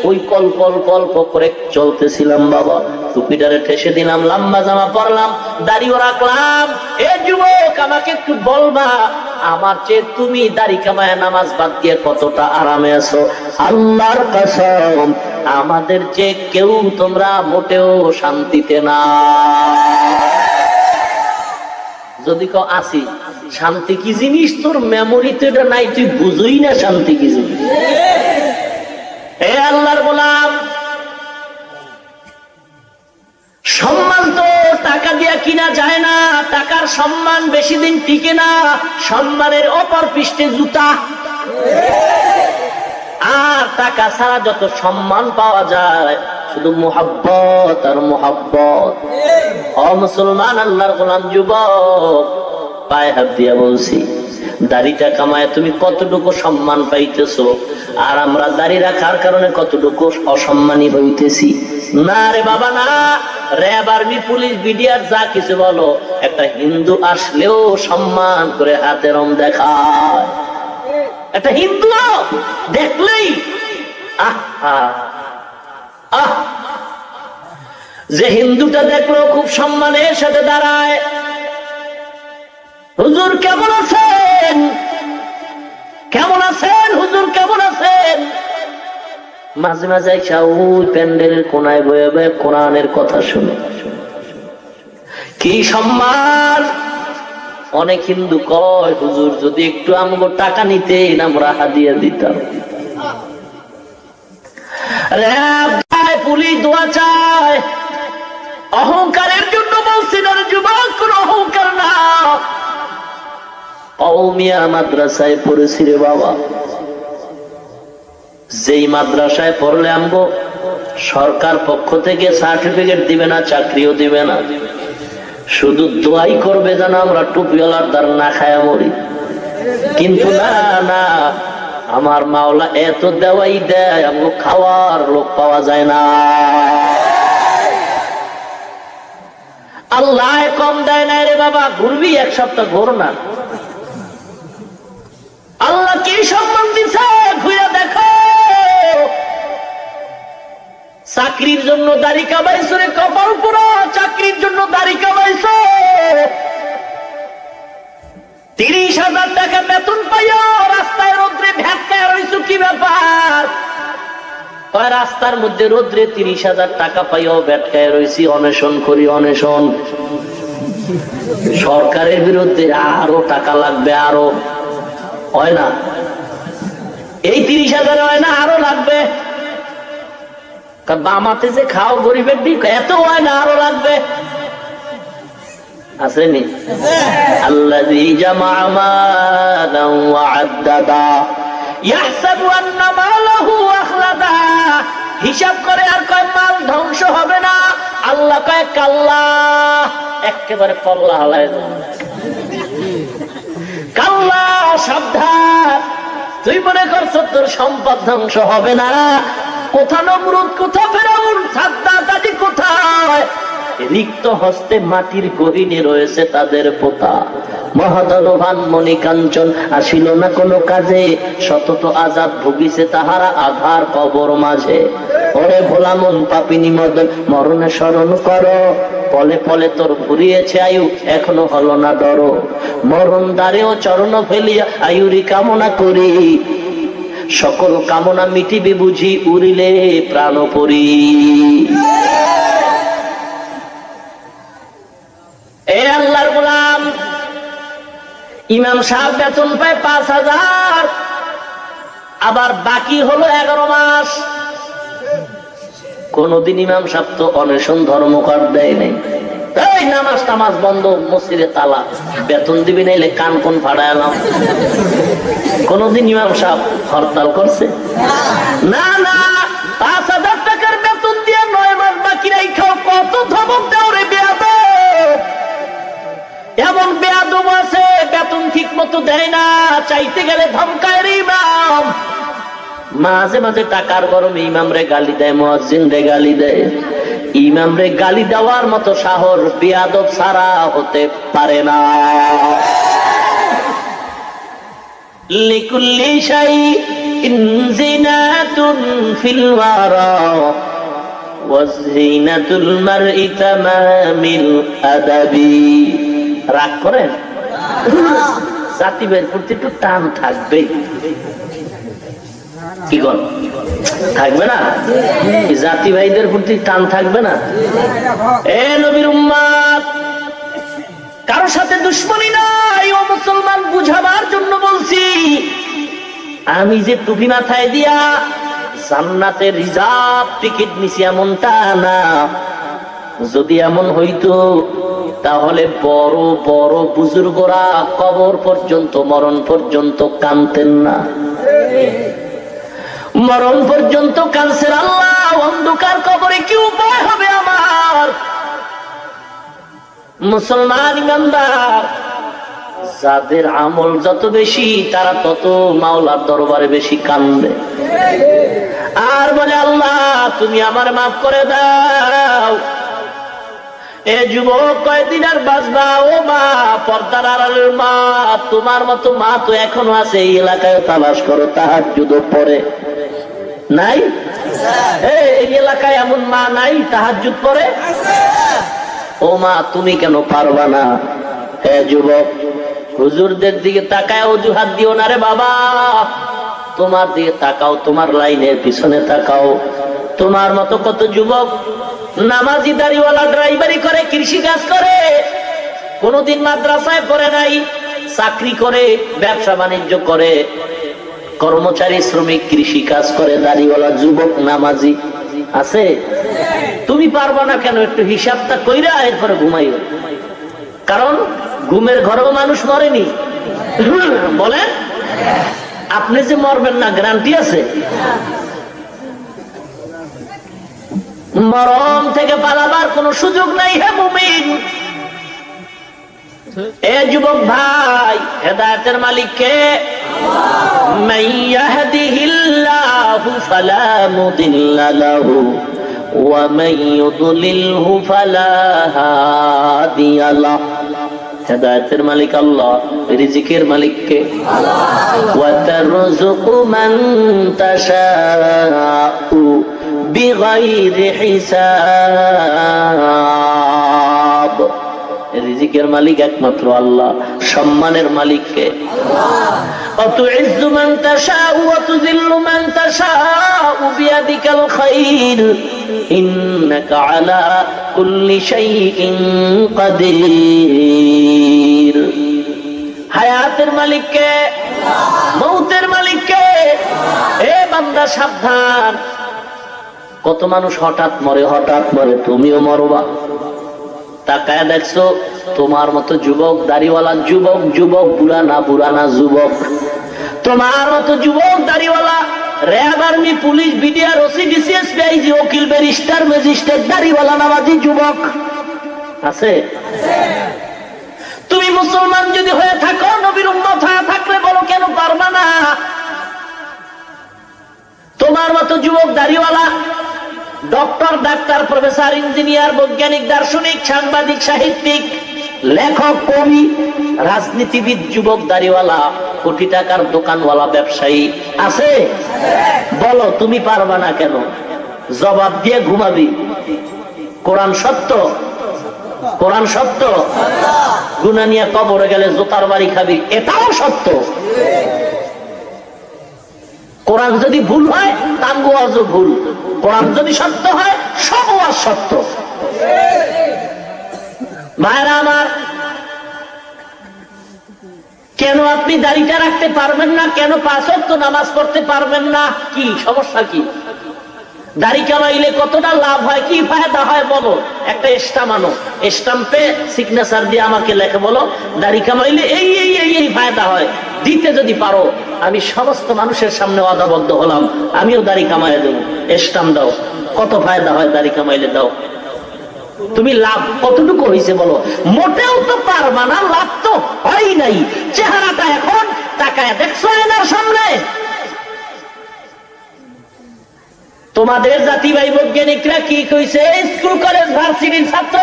ওই কল্প করে চলতেছিলাম বাবা, টুপিটারে ঠেসে দিলাম, লম্বা জামা পরলাম, দাড়িও রাখলাম। এ যুবক, আমাকে একটু বলবা, আমার চেয়ে তুমি দাড়ি কামায় নামাজ বাদ দিয়ে কতটা আরামে আছো? আল্লাহর কসম, আমাদের যে কেউ তোমরা মোটেও শান্তিতে না। যদি কেউ আসি, শান্তি কি জিনিস তোর মেমোরিতে এটা নাই, তুই বুঝই না শান্তি কি জিনিস। হে আল্লাহর গোলাম, সম্মান তো টাকা দিয়ে কিনা যায় না, টাকার সম্মান বেশি দিন টিকে না। সম্মানের অপর পৃষ্ঠে জুতা। আর টাকা ছাড়া যত সম্মান পাওয়া যায় শুধু মুহাব্বত আর মুহাব্বত। ও মুসলমান, আল্লাহর গোলাম যুবক, পায়ে হাত দিয়া বলছি, দাড়িটা কামায় তুমি কতটুকু সম্মান পাইতেছো, আর আমরা দাড়ি রাখার কারণে কতটুকু অসম্মানী হইতেছি? না রে বাবা না, র্যাব, আর্মি, পুলিশ, বিডিআর যা কিছু বলো, একটা হিন্দু আসলেও সম্মান করে হাতে রং দেখায়। একটা হিন্দু দেখলেই যে হিন্দুটা দেখলো খুব সম্মানের সাথে দাঁড়ায়, হুজুর কেমন আছেন, কেমন আছেন হুজুর, কেমন আছেন। মাঝে মাঝে ওই প্যান্ডেলের কোনায় বয়ে বয়ে কোরআনের কথা শুনে। কি সম্মান! অনেক হিন্দু কয় হুজুর যদি একটু আমগো টাকা নিতেন আমরা হাদিয়া দিতাম। র‍্যাব চায়, পুলিশ দোয়া চায়, অহংকারের জন্য বলছেন আর যুবক কোন অহংকার না। কওমিয়া মাদ্রাসায় পড়েছি রে বাবা, যেই মাদ্রাসায় পড়লে আমগো সরকার পক্ষ থেকে সার্টিফিকেট দিবে না, চাকরিও দিবে না, শুধু দোয়াই করবে যেন আমরা টুপিওয়ালার দ্বার না খায়া মরি। কিন্তু না না, আমার মাওলা এত দেওয়াই দেয়, আমগো খাওয়ার লোক পাওয়া যায় না। আল্লাহ কম দেয় না রে বাবা, ঘুরবি এক সপ্তাহ ঘোর না। আল্লাহ কি সম্মান দিছে ঘুরে দেখো। চাকরির জন্য দাড়ি কামাইছো রে কপাল পুরো, চাকরির জন্য দাড়ি কামাইছো, 30,000 টাকা বেতন পাইও, রাস্তায় রোদ্রে ভেটকায় রইছো, কি ব্যাপার? রাস্তার মধ্যে রোদ্রে 30,000 টাকা পাইও ভেটকায় রইছি, অনশন করি, অনশন। সরকারের বিরুদ্ধে আরো টাকা লাগবে, আরো হয় না, এই 30,000 হয় না, আরো লাগবে। বামাতে যে খাও গরিবের দিক, এত হয় না, আরো লাগবে। আসেনি আল্লাযী জামা মালান ওয়া আদ্দাদা ইয়াহসাবু আন্না মালাহু আখলাদা। হিসাব করে আর কয় মাল ধ্বংস হবে না, আল্লাহ কয় কাল্লা, একেবারে পল্লা হালায় কাল্লা, সাবধান। তুই মনে করছ তোর সম্পদ ধ্বংস হবে না? কোথা নমরুদ, কোথা ফেরাউন, সাদ্দাত আদি কোথায়? রিক্ত হস্তে মাটির গহীনে রয়েছে তাদের পোতা। মহাদলভান মণিকাঞ্চন আসিল না কোনো কাজে, সতত আযাব ভুগিছে তাহারা আধার কবর মাঝে। ওরে ভোলা মন পাপিনী মদন মরণে স্মরণ করো, পলে পলে তোর ফুরিয়েছে আয়ু এখনো হলো না ডর। মরণ দ্বারেও চরণ ফেলিয়া আয়ুরি কামনা করি, সকল কামনা মিটিবে বুঝি উড়িলে প্রাণ পরি। এ আল্লাহর গোলাম, ইমাম সাহেব বেতন পায় 5,000, আবার বাকি হলো 11 মাস। কোনদিন ইমাম সাহেব তো অনশন ধর্মঘট দেয় নাই, তাই নামাজ টামাজ বন্ধ, মসজিদে তালা, বেতন দিবি নাইলে কান কোন ফাড়াইলাম। কোনদিন ইমাম সাহেব হরতাল করছে? না না, 5,000 টাকার বেতন দিয়ে 9 মাস বাকি রাইখাও, কত ধমক দাও রে বেয়াদব। এমন বেয়াদব আছে বেতন ঠিক মতো দেয় না, চাইতে গেলে ধমকায় রে ইমাম। মাঝে মাঝে টাকার গরমে ইমাম রে গালি দেয়, মুয়াজ্জিন রে গালি দেয়। ইমাম রে গালি দেওয়ার মতো সাহস বেয়াদব ছাড়া হতে পারে না। লিকুল্লি শাইইন জিনাতুন ফিল ওয়ারা ওয়াজিনাতুল মারই তামামিল আদাবি। রাগ করেন? জাতি ভাইয়ের প্রতি একটু টান থাকবে, কি কর থাকবে না? জাতি ভাইদের প্রতি টান থাকবে না? এ নবীর উম্মত, কারোর সাথে দুশ্মনী নাই, ও মুসলমান, বুঝাবার জন্য বলছি। আমি যে টুপি মাথায় দিয়া জান্নাতের রিজার্ভ টিকিট নিছি এমনটা না। যদি এমন হইতো তাহলে বড় বড় বুজুর্গরা কবর পর্যন্ত, মরণ পর্যন্ত কাঁদতেন না। মরণ পর্যন্ত কাঁদছেন। আল্লাহ, অন্ধকার কবরে কি উপায় হবে আমার? মুসলমান ইমানদার, যাদের আমল যত বেশি তারা তত মাওলার দরবারে বেশি কান্দে আর বলে, আল্লাহ তুমি আমার মাফ করে দাও। এ যুবক, কয়দিন আর বাঁচবা? ও মা, পর্দার আড়ালের মা, তোমার মতো মা তো এখনো আছে। এই এলাকায় তালাশ করো, তাহাজ্জুদ পড়ে নাই? এই এলাকায় এমন মা নাই তাহাজ্জুদ পড়ে? ও মা, তুমি কেন পারবা না? হে যুবক, হুজুরদের দিকে তাকায় অজুহাত দিও না রে বাবা। তোমার দিকে তাকাও, তোমার লাইনের পিছনে তাকাও। তোমার মতো কত যুবক নামাজি, দাড়িওয়ালা, ড্রাইভারি করে, কৃষি কাজ করে, কোনদিন মাদ্রাসায় পড়ে নাই, চাকরি করে, ব্যবসা বাণিজ্য করে, কর্মচারী, শ্রমিক, কৃষি কাজ করে, দাড়িওয়ালা যুবক, নামাজি আছে। তুমি পারবা না কেন? একটু হিসাবটা কইরা এরপরে ঘুমাইও। কারণ ঘুমের ঘরেও মানুষ মরেনি। বলেন, আপনি যে মরবেন না গ্যারান্টি আছে? মরণ থেকে পালাবার কোন সুযোগ নাই। হে মুমিন, এ যুবক ভাই, হেদায়েতের মালিক কে? মান ইয়াহদিহিল্লাহু ফালা মুদিল্লা লাহু ওয়া মান ইউদ্লিলহু ফালা হাদিয়া লাহু। হেদায়েতের মালিক আল্লাহ, রিজিকের মালিক কে? ওয়া তারযুকু মান তাশাউ বিগাইরি হিসাব। রিজিকের মালিক একমাত্র আল্লাহ। সম্মানের মালিক কে? আতুইজ্জু মান তাশাউ ওয়া তুযিল্লু মান তাশাউ বিয়াদিকাল খায়র ইন্নাকা আলা কুল্লি শাইইন কাদির। হায়াতের মালিক কে? মউতের মালিক কে? এ বান্দা সাবধান, কত মানুষ হঠাৎ মরে, তুমিও মরবা। তাকায় দেখছো তোমার মতো যুবক, দাড়িওয়ালা যুবক, বুড়া না যুবক, তোমার মতো যুবক দাড়িওয়ালা, RAB, army, police, BDR, OC, DCS, PIG, উকিল, ব্যারিস্টার, ম্যাজিস্ট্রেট, দাড়িওয়ালা, নামাজি যুবক আছে। তুমি মুসলমান যদি হয়ে থাকো, নবীর উম্মত হয়ে থাকলে বলো কেন পারবা না? তোমার মতো যুবক দাড়িওয়ালা, ডক্টর, ডাক্তার, প্রফেসর, ইঞ্জিনিয়ার, বৈজ্ঞানিক, দার্শনিক, সাংবাদিক, সাহিত্যিক, লেখক, কবি, রাজনীতিবিদ, যুবক দাড়িওয়ালা, কোটি টাকার দোকানওয়ালা, ব্যবসায়ী আছে। বলো তুমি পারবা না কেন? জবাব দিয়ে ঘুমাবি। কোরআন সত্য, কোরআন সত্য। গুনাহ নিয়ে কবরে গেলে জোতার বাড়ি খাবি, এটাও সত্য। কোরআন যদি ভুল হয়, তাঙ্গু আজও ভুল। কোরআন যদি সত্য হয়, সব ওয়াজ সত্য। ভাইরা আমার, কেন আপনি দাড়িটা রাখতে পারবেন না? কেন 5 ওয়াক্ত নামাজ পড়তে পারবেন না? কি সমস্যা? কি দাড়ি কামাইলে কতটা লাভ হয়, কি ফায়দা হয় বলো? একটা স্টাম্প আনো, স্টাম্পে সিগনেচার দিয়ে আমাকে লেখে বলো দাড়ি কামাইলে এই এই এই এই ফায়দা হয়। দিতে যদি পারো, আমি সমস্ত মানুষের সামনে ওয়াদাবদ্ধ হলাম, আমিও দাড়ি কামাই দেবো। স্টাম্প দাও, কত ফায়দা হয় দাড়ি কামাইলে, দাও। তুমি লাভ কতটুকু হয়েছে বলো? মোটেও তো পারবা না, লাভ তো হয় নাই। চেহারাটা এখন তাকায় দেখছো আয়নার সামনে? তোমাদের জাতি ভাই বৈজ্ঞানিকরা কি কইছে? স্কুল কলেজ ভার্সিটির ছাত্র,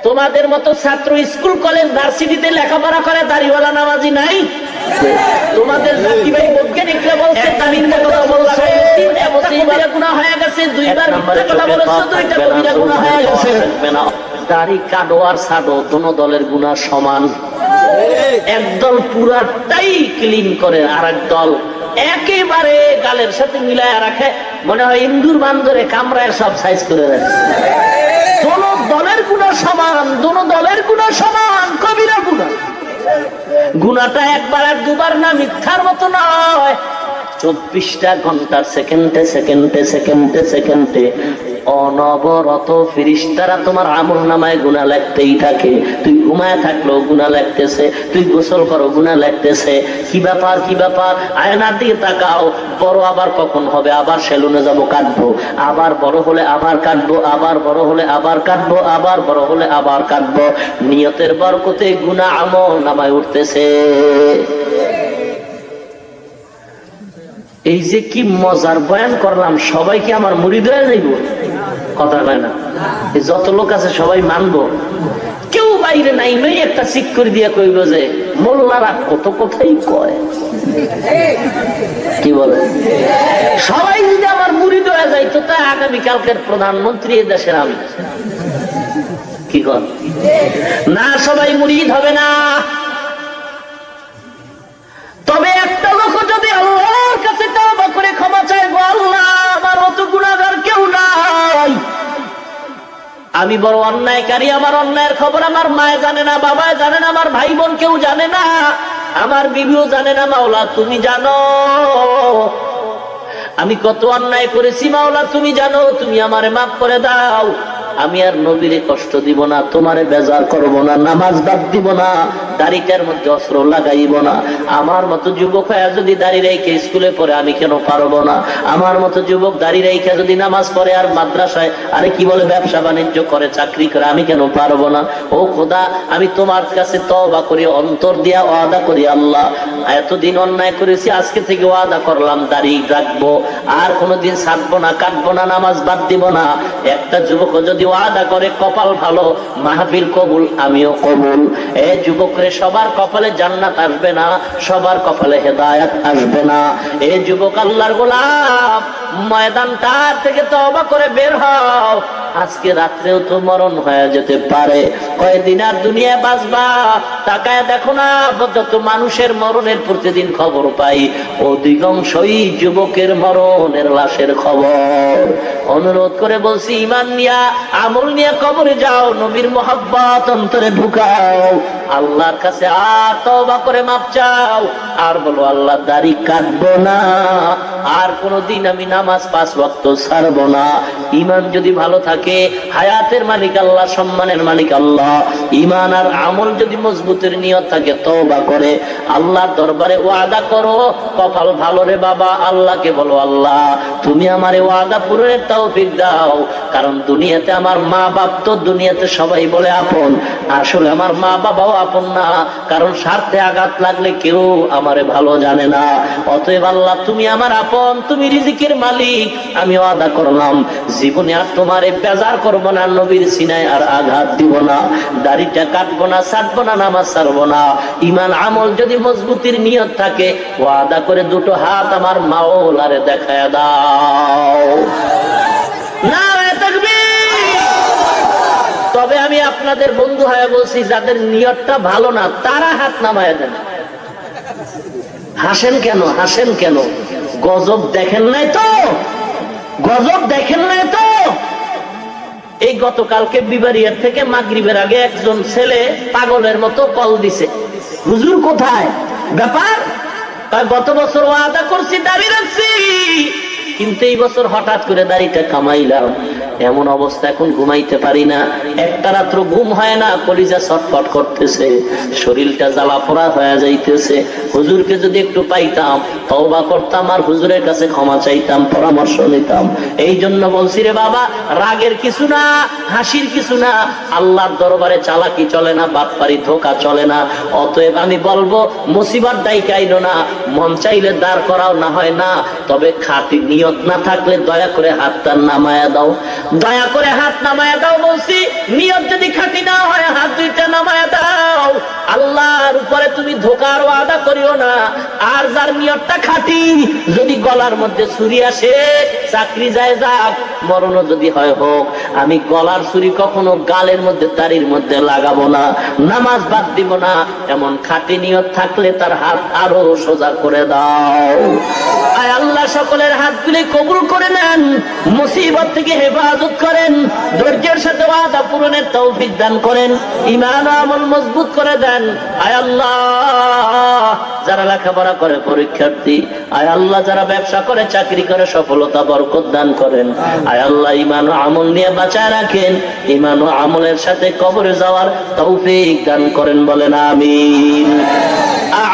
তোমাদের মতো ছাত্র স্কুল কলেজ ভার্সিটিতে লেখাপড়া করে, দাড়িওয়ালা নামাজি নাই? তোমাদের জাতি ভাই বৈজ্ঞানিকরা বলছে, তিনটা কথা বলছো, 3টা কবিরা গুনাহ হয়ে গেছে, 2বার মিথ্যা কথা বলছো, 2টা কবিরা গুনাহ হয়ে গেছে। দাড়ি কাটো আর ছাড়ো, কোন দলের গুনাহ সমান। একদল পুরাটাই ক্লিন করে, আর এক দল একেবারে গালের সাথে মিলায় রাখে, মনে হয় ইন্দুর বান্দরে কামড়ায় সব সাইজ করে রাখে। কোন দলের গুনাহ সমান, কোন দলের গুনাহ সমান, কবিরা গুনাহ। গুনাহটা একবার আর দুবার না, মিথ্যার মতো নয়। 24টা ঘন্টার সেকেন্ডে সেকেন্ডে সেকেন্ডে সেকেন্ডে অনবরত ফেরেশতারা তোমার আমলনামায় গুনাহ লিখতেই থাকে। তুই ঘুমায় থাকলেও গুনাহ লিখতেছে, তুই গোসল করো গুনাহ লিখতেছে। কি ব্যাপার, কি ব্যাপার? আয়নার দিকে তাকাও, বড় আবার কখন হবে? আবার সেলুনে যাব, কাটবো, আবার বড় হলে আবার কাটবো, আবার বড় হলে আবার কাটবো, আবার বড় হলে আবার কাটবো। নিয়তের বরকতে গুনাহ আমলনামায় উঠতেছে। এই যে কি মজার বয়ান করলাম, সবাই কি আমার মুরিদ হয়ে যাইব? কথা হয় না। যত লোক আছে সবাই মানবো? কেউ বাইরে নাই, মেয়ে একটা চিক করে দিয়া কইব যে মোল্লারা কত কথাই কয়। কি বলে? সবাই যদি আমার মুরিদ হয়ে যাইতো, তাই আগামীকালকের প্রধানমন্ত্রী এই দেশের আমি। কি কর না, সবাই মুরিদ হবে না। তবে একটা লোক যদি আল্লাহর কাছে তওবা করে ক্ষমা চায়, গো আল্লাহ, আমার মতো গুনাহগার কেউ নাই, আমি বড় অন্যায়কারী, আমার অন্যায়ের খবর আমার মায়ে জানে না, বাবায় জানে না, আমার ভাই বোন কেউ জানে না, আমার বিবিও জানে না। মাওলা তুমি জানো আমি কত অন্যায় করেছি, মাওলা তুমি জানো, তুমি আমারে মাফ করে দাও। আমি আর নবীরে কষ্ট দিব না, তোমারে বেজার করব না, নামাজ বাদ দিব না, দাড়িটার মধ্যে অস্ত্র লাগাইব না। আমার মতো যুবক হয়ে যদি দাড়ি রেখে স্কুলে পড়ে আমি কেন পারবো না? আমার মতো যুবক দাড়ি রেখে যদি নামাজ পড়ে আর মাদ্রাসায় আরে কি বলে ব্যবসা বাণিজ্য করে চাকরি করে আমি কেন পারবো না? ও খোদা, আমি তোমার কাছে তওবা করি, অন্তর দিয়া ওয়াদা করি, আল্লাহ এতদিন অন্যায় করেছি, আজকে থেকে ওয়াদা করলাম দাড়ি রাখবো, আর কোনোদিন ছাড়বো না, কাটবো না, নামাজ বাদ দিব না। একটা যুবক যদি ওয়াদা করে কপাল ভালো, মাহফিল কবুল, আমিও কবুল। এ যুবকরে সবার কপালে জান্নাত আসবে না, সবার কপালে হেদায়েত আসবে না। এ যুবক আল্লাহর গোলাম, ময়দানটা থেকে তওবা করে বের হও, আজকে রাত্রেও তো মরণ হয়ে যেতে পারে। কয়দিন আর দুনিয়া বাঁচবা? তাকায় দেখো না, যত মানুষের মরণের প্রতিদিন খবর পাই, অধিকাংশই যুবকের মরণের লাশের খবর। অনুরোধ করে বলছি, ঈমান নিয়া আমল নিয়ে কবরে যাও, নবীর মোহাব্বত অন্তরে ঢুকাও, আল্লাহর কাছে আর তওবা করে মাপ চাও, আর বলো আল্লাহ দাড়ি কাটবো না, আর কোনদিন আমি নামাজ 5 ওয়াক্ত ছাড়বো না। ঈমান যদি ভালো থাকে, হায়াতের মালিক আল্লাহ, সম্মানের মালিক আল্লাহ। ঈমান আর আমল যদি মজবুতের নিয়ত থাকে, তওবা করে আল্লাহর দরবারে ওয়াদা করো, কপাল ভালো রে বাবা, আল্লাহকে বলো আল্লাহ তুমি আমারে ওয়াদা পূরণের তৌফিক দাও। কারণ দুনিয়াতে আমার মা বাপ তো দুনিয়াতে সবাই বলে আপন, আসলে আমার মা বাবাও আপন না, কারণ স্বার্থে আঘাত লাগলে কেউ আমারে ভালো জানে না। অতএব আল্লাহ তুমি আমার আপন, তুমি রিজিকের মালিক, আমি ওয়াদা করলাম জীবনে আর তোমারে বেজার করবো না, নবীর সিনায় আর আঘাত দিব না, দাড়িটা কাটবো না, ছাড়বো না, নামাজ ছাড়বো না। ঈমান আমল যদি মজবুতির নিয়ত থাকে, ওয়াদা করে দুটো হাত আমার মাওলারে দেখায় দাও। নারে তাকবীর। তবে আমি আপনাদের বন্ধু হয়ে বলছি, যাদের নিয়তটা ভালো না তারা হাত নামায় দেন। হাসেন কেন, হাসেন কেন? গজব দেখেন নাই তো? গজব দেখেন নাই তো? এই গতকালকে বিবারিয়ার থেকে মাগরিবের আগে একজন ছেলে পাগলের মতো কল দিছে, হুজুর কোথায়? ব্যাপার গত বছর ওয়াদা করছি, দাড়ি রাখছি, কিন্তু এই বছর হঠাৎ করে দাড়িটা কামাইলাম, এমন অবস্থা এখন ঘুমাইতে পারি না, একটা রাত্র ঘুম হয় না, কলিজা ছটফট করতেছে, শরীরটা জ্বালা পোড়া হয়ে যাইতেছে। হুজুরকে যদি একটু পাইতাম, তওবা করতাম আর হুজুরের কাছে ক্ষমা চাইতাম, পরামর্শ নিতাম। এই জন্য বলছি রে বাবা, রাগের কিছু না, হাসির কিছু না, আল্লাহর দরবারে চালাকি চলে না, বাটপারি ধোঁকা চলে না। অতএব আমি বলবো, মুসিবত ডাইকা আইলো না, মন চাইলে দাঁড় করাও না হয় না, তবে খাঁটি নিয়ত না থাকলে দয়া করে হাতটা নামায়া দাও, দয়া করে হাত নামায়া দাও বলছি। নিয়ত যদি খাঁটি না হয়, হাত দুইটা নামায়া দাও। আল্লাহর উপরে তুমি ধোকার ওয়াদা করিও না। আর যার নিয়তটা খাঁটি, যদি গলার মধ্যে ছুরি আসে, চাকরি যায় যাক, মরণও যদি হয় হোক, আমি গলার ছুরি কখনো গালের মধ্যে, তারির মধ্যে লাগাবো না, নামাজ বাদ দিব না। এমন খাঁটি নিয়ত থাকলে তার হাত আরো সোজা করে দাও। আয় আল্লাহ সকলের হাতগুলি কবুল করে নেন, মুসিবত থেকে হেফাজত করেন, ধৈর্যের সাথে ওয়াদা পূরণের তৌফিক দান করেন, ঈমান ও আমল মজবুত করে দেন। আয় আল্লাহ যারা লেখাপড়া করে পরীক্ষার্থী, আয় আল্লাহ যারা ব্যবসা করে, চাকরি করে, সফলতা বরকত দান করেন। আয় আল্লাহ ঈমান ও আমল নিয়ে বাঁচায় রাখেন, ঈমান ও আমলের সাথে কবরে যাওয়ার তৌফিক দান করেন, বলেন আমিন।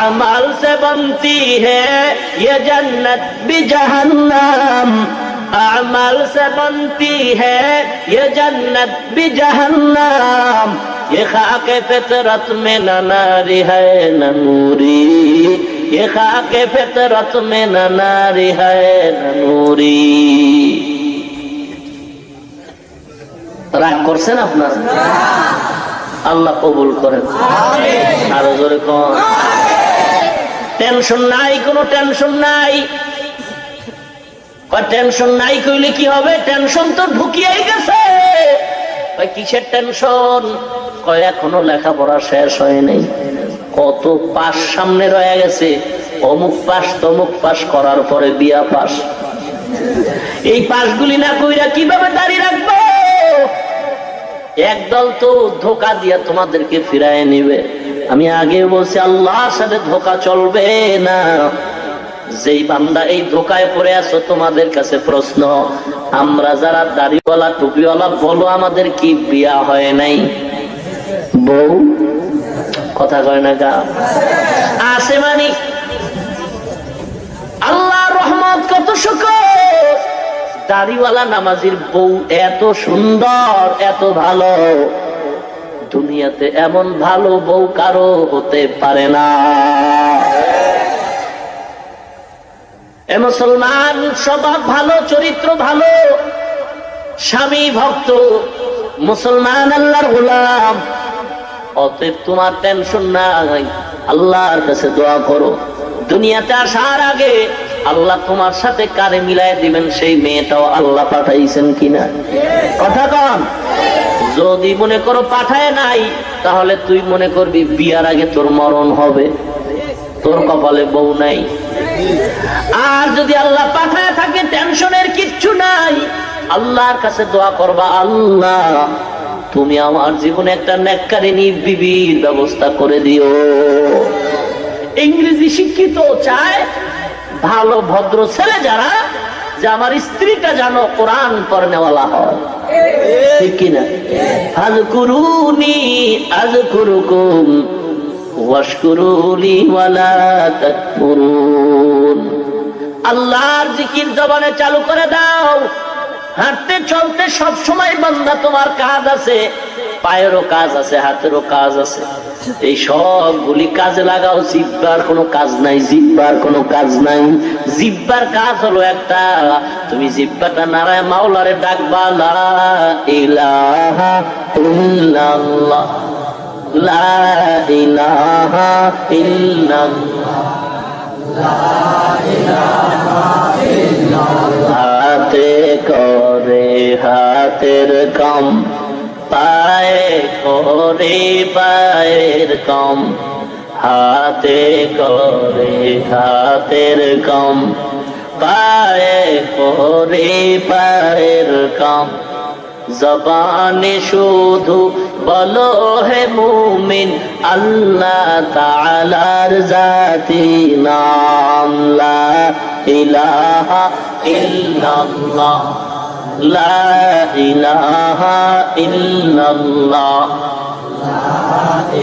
अमल से बनती है ये जन्नत भी जहन्नम, अमल से बनती है ये जन्नत भी जहन्नम, ये खाके फितरत में न नारी है न नूरी, ये खाके फितरत में न नारी है न नूरी। রাগ করছেন আপনারা? আল্লাহ কবুল করেন, আরো জোরে কোন। টেনশন নাই, কোনো টেনশন নাই। টেনশন নাই কইলে কি হবে? টেনশন তো ঢুকিয়েই গেছে। কিসের টেনশন? কয় এখনো লেখাপড়া শেষ হয় নাই, কত পাস সামনে রয়ে গেছে, অমুক পাস তমুক পাস করার পরে বিয়া পাস। এই পাসগুলি না কইরা কিভাবে দাঁড়িয়ে রাখবো? একদল তো ধোঁকা দিয়ে তোমাদেরকে ফিরায় নিবে। আমি আগে বলছি আল্লাহর সাথে ধোঁকা চলবে না। যেই বান্দা এই ধোঁকায় পড়ে আছো, তোমাদের কাছে প্রশ্ন, আমরা যারা দাড়িওয়ালা টুপিওয়ালা বলো, আমাদের কি বিয়া হয় নাই? বউ কথা কয় না গা আছে মানি? আল্লাহর রহমত কত শুকর, দাড়িওয়ালা নামাজির বউ এত সুন্দর, এত ভালো। দুনিয়াতে এমন ভালো বউ কারো হতে পারে না। এ মুসলমান, স্বভাব ভালো, চরিত্র ভালো, স্বামী ভক্ত, মুসলমান আল্লাহর গোলাম। অতএব তোমার টেনশন নাই, আল্লাহর কাছে দোয়া করো। দুনিয়াতে আসার আগে আল্লাহ তোমার সাথে কারে মিলাই দিবেন, সেই মেয়েটাও আল্লাহ পাঠাইছেন কিনা? কথা কম। যদি মনে করো পাঠায় নাই, তাহলে তুই মনে করবি বিয়ার আগে তোর মরণ হবে, তোর কপালে বউ নাই। আর যদি আল্লাহ পাঠায় থাকে, টেনশনের কিচ্ছু নাই। আল্লাহর কাছে দোয়া করবা, আল্লাহ তুমি আমার জীবনে একটা নেককারিনী বিবির ব্যবস্থা করে দিও। ইংরেজি শিক্ষিত চায় ভালো ভদ্র ছেলে যারা, যে আমার স্ত্রীটা যেন কোরআন পড়নেওয়ালা হয়, ঠিক কিনা? আযকুরুনি আযকুরুকুম ওয়াশকুরুলি ওয়ালা তাকফুরুন। আল্লাহর জিকির জবানে চালু করে দাও। হাঁটতে চলতে সব সময় বান্দা তোমার কাজ আছে, পায়েরও কাজ আছে, হাতেরও কাজ আছে। এই সবগুলি কাজে লাগাও। জিহ্বার কোনো কাজ নাই, জিহ্বার কোনো কাজ নাই। জিহ্বার কাজ হলো একটা, তুমি জিহ্বাটা নারায় মাওলারে ডাকবা, লা ইলাহা ইল্লাল্লাহ, লা ইলাহা ইল্লাল্লাহ, লা ইলাহা ইল্লাল্লাহ। হাতে করে হাতের কাম, পায়ে করে পায়ের কাম। হাতে করে হাতের কাম, পায়ে করে পায়ের কাম। জবানে শুধু বলো হে মুমিন, আল্লাহ তাআলার জাতি নাম, লা ইলাহা ইল্লাল্লাহ, লা ইলাহা ইল্লাল্লাহ, লা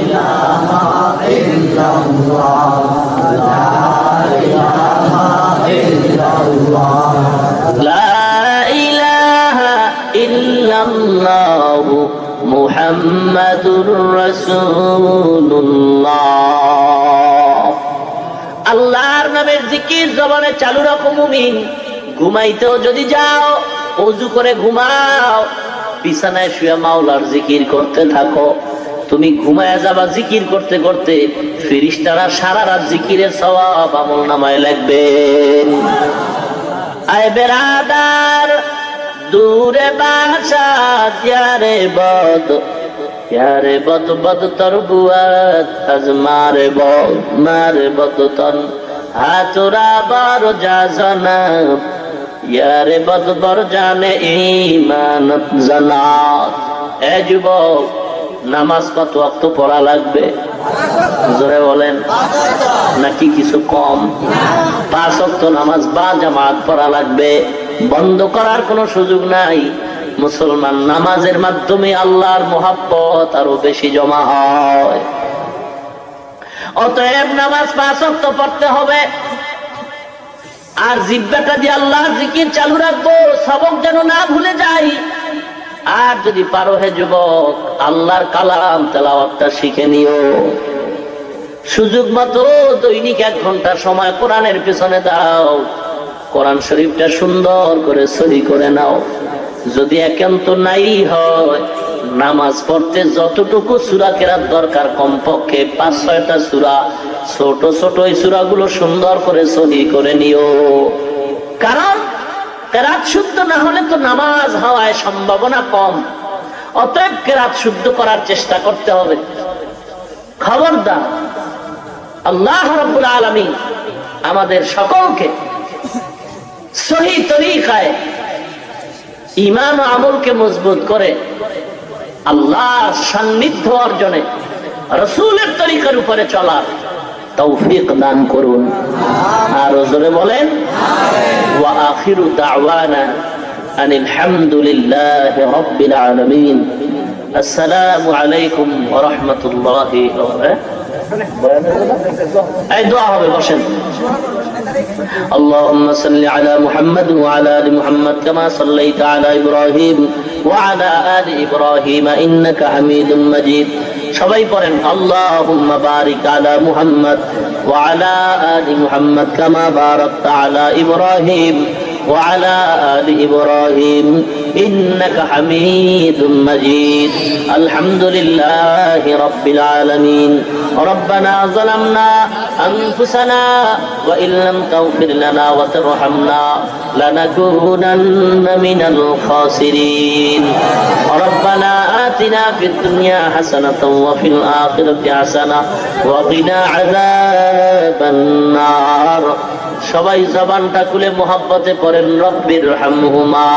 ইলাহা ইল্লাল্লাহ, লা ইলাহা ইল্লাল্লাহ, লা ইলাহা ইল্লাল্লাহ মুহাম্মাদুর রাসূলুল্লাহ। আল্লাহর নামের জিকির জবানে চালু রাখো মুমিন। ঘুমাইতেও যদি যাও, ওযু করে ঘুমাও, বিছানায় শুয়ে মাওলার জিকির করতে থাকো। তুমি ঘুমায় যাবা জিকির করতে করতে, ফেরেশতারা সারা রাত জিকিরের সওয়াব আমলনামায় লিখবেন। আয় বেরাদার, দূরে বাসা ইয়ারে বদ, ইয়ারে বদ বদ তরবুয়াত, আজ মারে বদ মারে বদ তন, হাতুরা বার জানা, ইয়ারে বদ বর জানে ঈমান জানাত। এ যুবক, নামাজ কত ওয়াক্ত পড়া লাগবে? জোরে বলেন, নাকি কিছু কম? 5 ওয়াক্ত নামাজ বা জামাত পড়া লাগবে, বন্ধ করার কোনো সুযোগ নাই। মুসলমান, নামাজের মাধ্যমে আল্লাহর মোহাব্বত আরো বেশি জমা হয়। অতএব নামাজ 5 ওয়াক্ত পড়তে হবে। আর জিহ্বাটা দিয়ে আল্লাহর জিকির চালু রাখবো, সবক যেন না ভুলে যাই। আর যদি পারো হে যুবক, আল্লাহর কালাম তেলাওয়াতটা শিখে নিও। সুযোগ মতো দৈনিক 1 ঘন্টা সময় কোরআনের পিছনে দাও। কোরআন শরীফটা সুন্দর করে সহি করে নাও। যদি একান্ত নাই হয়, নামাজ পড়তে যতটুকু সূরা কেরাত দরকার, কমপক্ষে 5-6টা সূরা, ছোট ছোট এই সূরাগুলো সুন্দর করে সহি করে নিও। কারণ কেরাত শুদ্ধ না হলে তো নামাজ হওয়ার সম্ভাবনা কম। অতএব কেরাত শুদ্ধ করার চেষ্টা করতে হবে। খবরদার, আল্লাহ রাব্বুল আলামিন আমাদের সকলকে সহি তরিকায় ঈমান ও আমলকে মজবুত করে আল্লাহর সান্নিধ্য অর্জনে, রাসূলের তরিকার উপরে চলার তৌফিক দান করুন। আর জোরে বলেন ওয়া আখিরু দাওয়ানা আনিল হামদুলিল্লাহি রাব্বিল আলামিন। আসসালামু আলাইকুম ওয়া রাহমাতুল্লাহি ওয়া বারাকাতুহু। এই দোয়া হবে, বসেন। اللهم صل على محمد وعلى ال محمد كما صليت على ابراهيم وعلى ال ابراهيم انك حميد مجيد। সবাই পড়েন আল্লাহুম্মা বারিক আলা মুহাম্মদ ওয়া আলা আলি মুহাম্মদ কামা বারাকতা আলা ইব্রাহিম ওয়া আলা আলি ইব্রাহিম ইন্নাকা হামিদুম মাজিদ। আলহামদুলিল্লাহি রাব্বিল আলামিন। রব্বানা যালামনা আনফুসানা ওয়া ইন লাম তাগফির লানা ওয়া তারহামনা লানাকুনান্না মিনাল খাসিরিন। রব্বানা আতিনা ফিদ দুনিয়া হাসানাতাও ওয়া ফিল আখিরাতি হাসানা ওয়া কিনা আযাবান নার। সবাই জবানটা খুলে মুহাব্বতে পড়েন রব্বির হামহুমা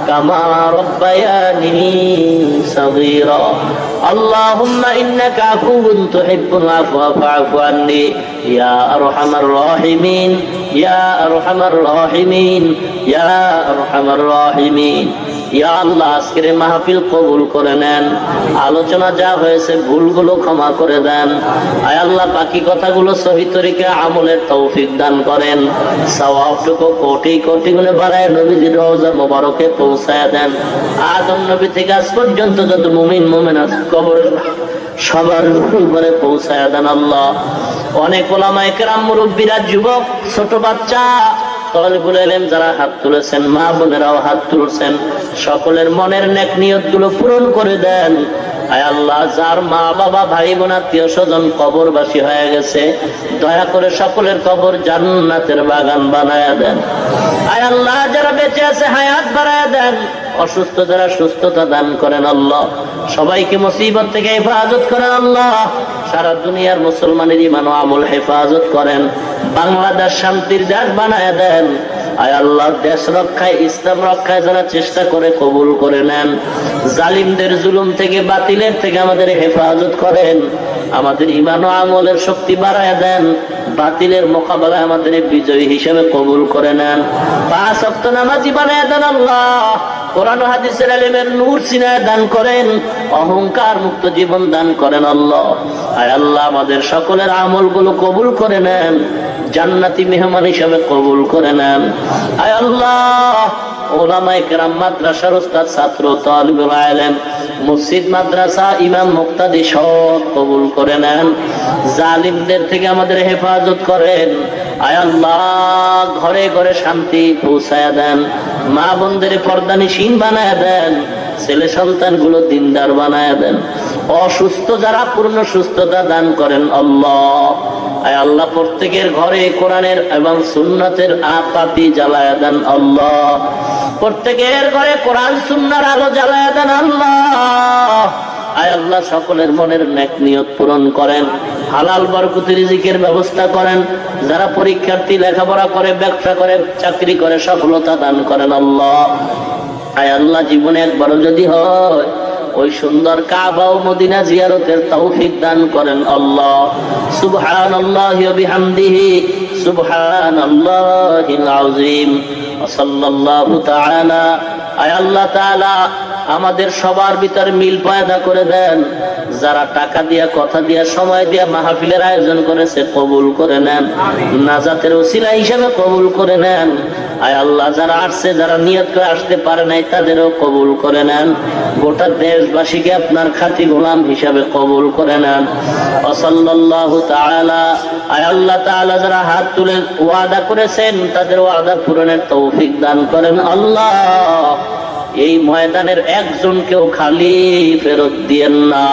কামা রব্বায়ানি সগীরা। আল্লাহুম্মা ইন্নাকা আফুউন তুহিব্বুল আফওয়া ফাআফু আন্নি ইয়া আরহামার রাহিমিন ইয়া আরহামার রাহিমিন ইয়া আরহামার রাহিমিন। ইয়া আল্লাহ, আজকের মাহফিল কবুল করে নেন। আলোচনা যা হয়েছে ভুলগুলো ক্ষমা করে দেন। আয় আল্লাহ, বাকি কথাগুলো সহি তরিকা আমলের তৌফিক দান করেন। সওয়াবটুকু কোটি কোটি গুণে বাড়ায় নবীজির রওজা মোবারকে পৌঁছায় দেন। আদম নবী থেকে আজ পর্যন্ত যত মুমিন মুমিনাত কবর সবার উপরে পৌঁছায় দেন আল্লাহ। অনেক ওলামায়ে কেরাম, মুরব্বীরা, যুবক, ছোট বাচ্চা, তালিবুল ইলম যারা হাত তুলেছেন, মা বোনেরাও হাত তুলছেন, সকলের মনের নেক নিয়ত গুলো পূরণ করে দেন। আয় আল্লাহ, যার মা বাবা ভাই বোন আত্মীয় স্বজন কবরবাসী হয়ে গেছে, দয়া করে সকলের কবর জান্নাতের বাগান বানায়া দেন। আয় আল্লাহ, যারা বেঁচে আছে হায়াত বাড়ায়া দেন, অসুস্থ যারা সুস্থতা দান করেন আল্লাহ। সবাইকে মুসিবত থেকে হেফাজত করেন আল্লাহ। সারা দুনিয়ার মুসলমানের ঈমান ও আমল হেফাজত করেন। বাংলাদেশ শান্তির দেশ বানায়া দেন। আয় আল্লাহ, দেশ রক্ষায়, ইসলাম রক্ষায় যারা চেষ্টা করে কবুল করে নেন। জালিমদের জুলুম থেকে, বাতিলের থেকে আমাদের হেফাজত করেন। আমাদের ঈমান ও আমলের শক্তি বাড়ায় দেন। বাতিলের মোকাবেলায় আমাদের বিজয়ী হিসেবে কবুল করে নেন। 5 ওয়াক্ত নামাজি বানায় দেন আল্লাহ। কোরআন ও হাদিসের ইলমের নূর সিনায় দান করেন। অহংকার মুক্ত জীবন দান করেন আল্লাহ। আয় আল্লাহ, আমাদের সকলের আমলগুলো কবুল করে নেন। জান্নাতি মেহমান হিসেবে কবুল করে নেন। আয় আল্লাহ, ওলামায়ে কেরাম, মাদ্রাসার উস্তাদ, ছাত্র, তালিবুল ইলম, মসজিদ, মাদ্রাসা, ইমাম, মুক্তাদি সব কবুল করে নেন। জালিমদের থেকে আমাদের হেফাজত করেন। আয় আল্লাহ, ঘরে ঘরে শান্তি পৌঁছায়া দেন। মা বোনদের পর্দানিশীন বানায়া দেন। ছেলে সন্তান গুলো দিনদার বানায়া দেন। অসুস্থ যারা পূর্ণ সুস্থতা দান করেন আল্লাহ। আয় আল্লাহ, প্রত্যেকের ঘরে কোরআনের এবং সুন্নাতের আপাতি জ্বালায়া দেন আল্লাহ। প্রত্যেকের ঘরে কোরআন সুন্নাহর আলো জ্বালায়া দেন আল্লাহ। আয় আল্লাহ, সকলের মনের নেক নিয়ত পূরণ করেন। হালাল বরকতি রিজিকের ব্যবস্থা করেন। যারা পরীক্ষার্থী, লেখাপড়া করে, ব্যবসা করে, চাকরি করে, সফলতা দান করেন আল্লাহ। আয় আল্লাহ, জীবনে একবারও যদি হয় ওই সুন্দর কাবা ও মদিনা জিয়ারতের তৌফিক দান করেন আল্লাহ। সুবহানাল্লাহি ওয়া বিহামদিহি সুবহানাল্লাহিল আযীম। সাল্লাল্লাহু তাআলা। আয় আল্লাহ তাআলা, আমাদের সবার ভিতর মিল পয়দা করে দেন। যারা টাকা দিয়া, কথা দিয়া, সময় দিয়া মাহফিলের আয়োজন করেছে কবুল করে নেন। নাজাতের ওসিলা হিসেবে কবুল করে নেন। আয় আল্লাহ, যারা আসছে, যারা নিয়ত করে আসতে পারে নাই, তাদেরও কবুল করে নেন। গোটা দেশবাসীকে আপনার খাঁটি গোলাম হিসাবে কবুল করে নেন। সাল্লাল্লাহু তাআলা। আয় আল্লাহ তাআলা, যারা হাত তুলে ওয়াদা করেছেন, তাদের ওয়াদা পূরণের তৌফিক দান করেন আল্লাহ। এই ময়দানের একজনকেও খালি ফেরত দিয়েন না।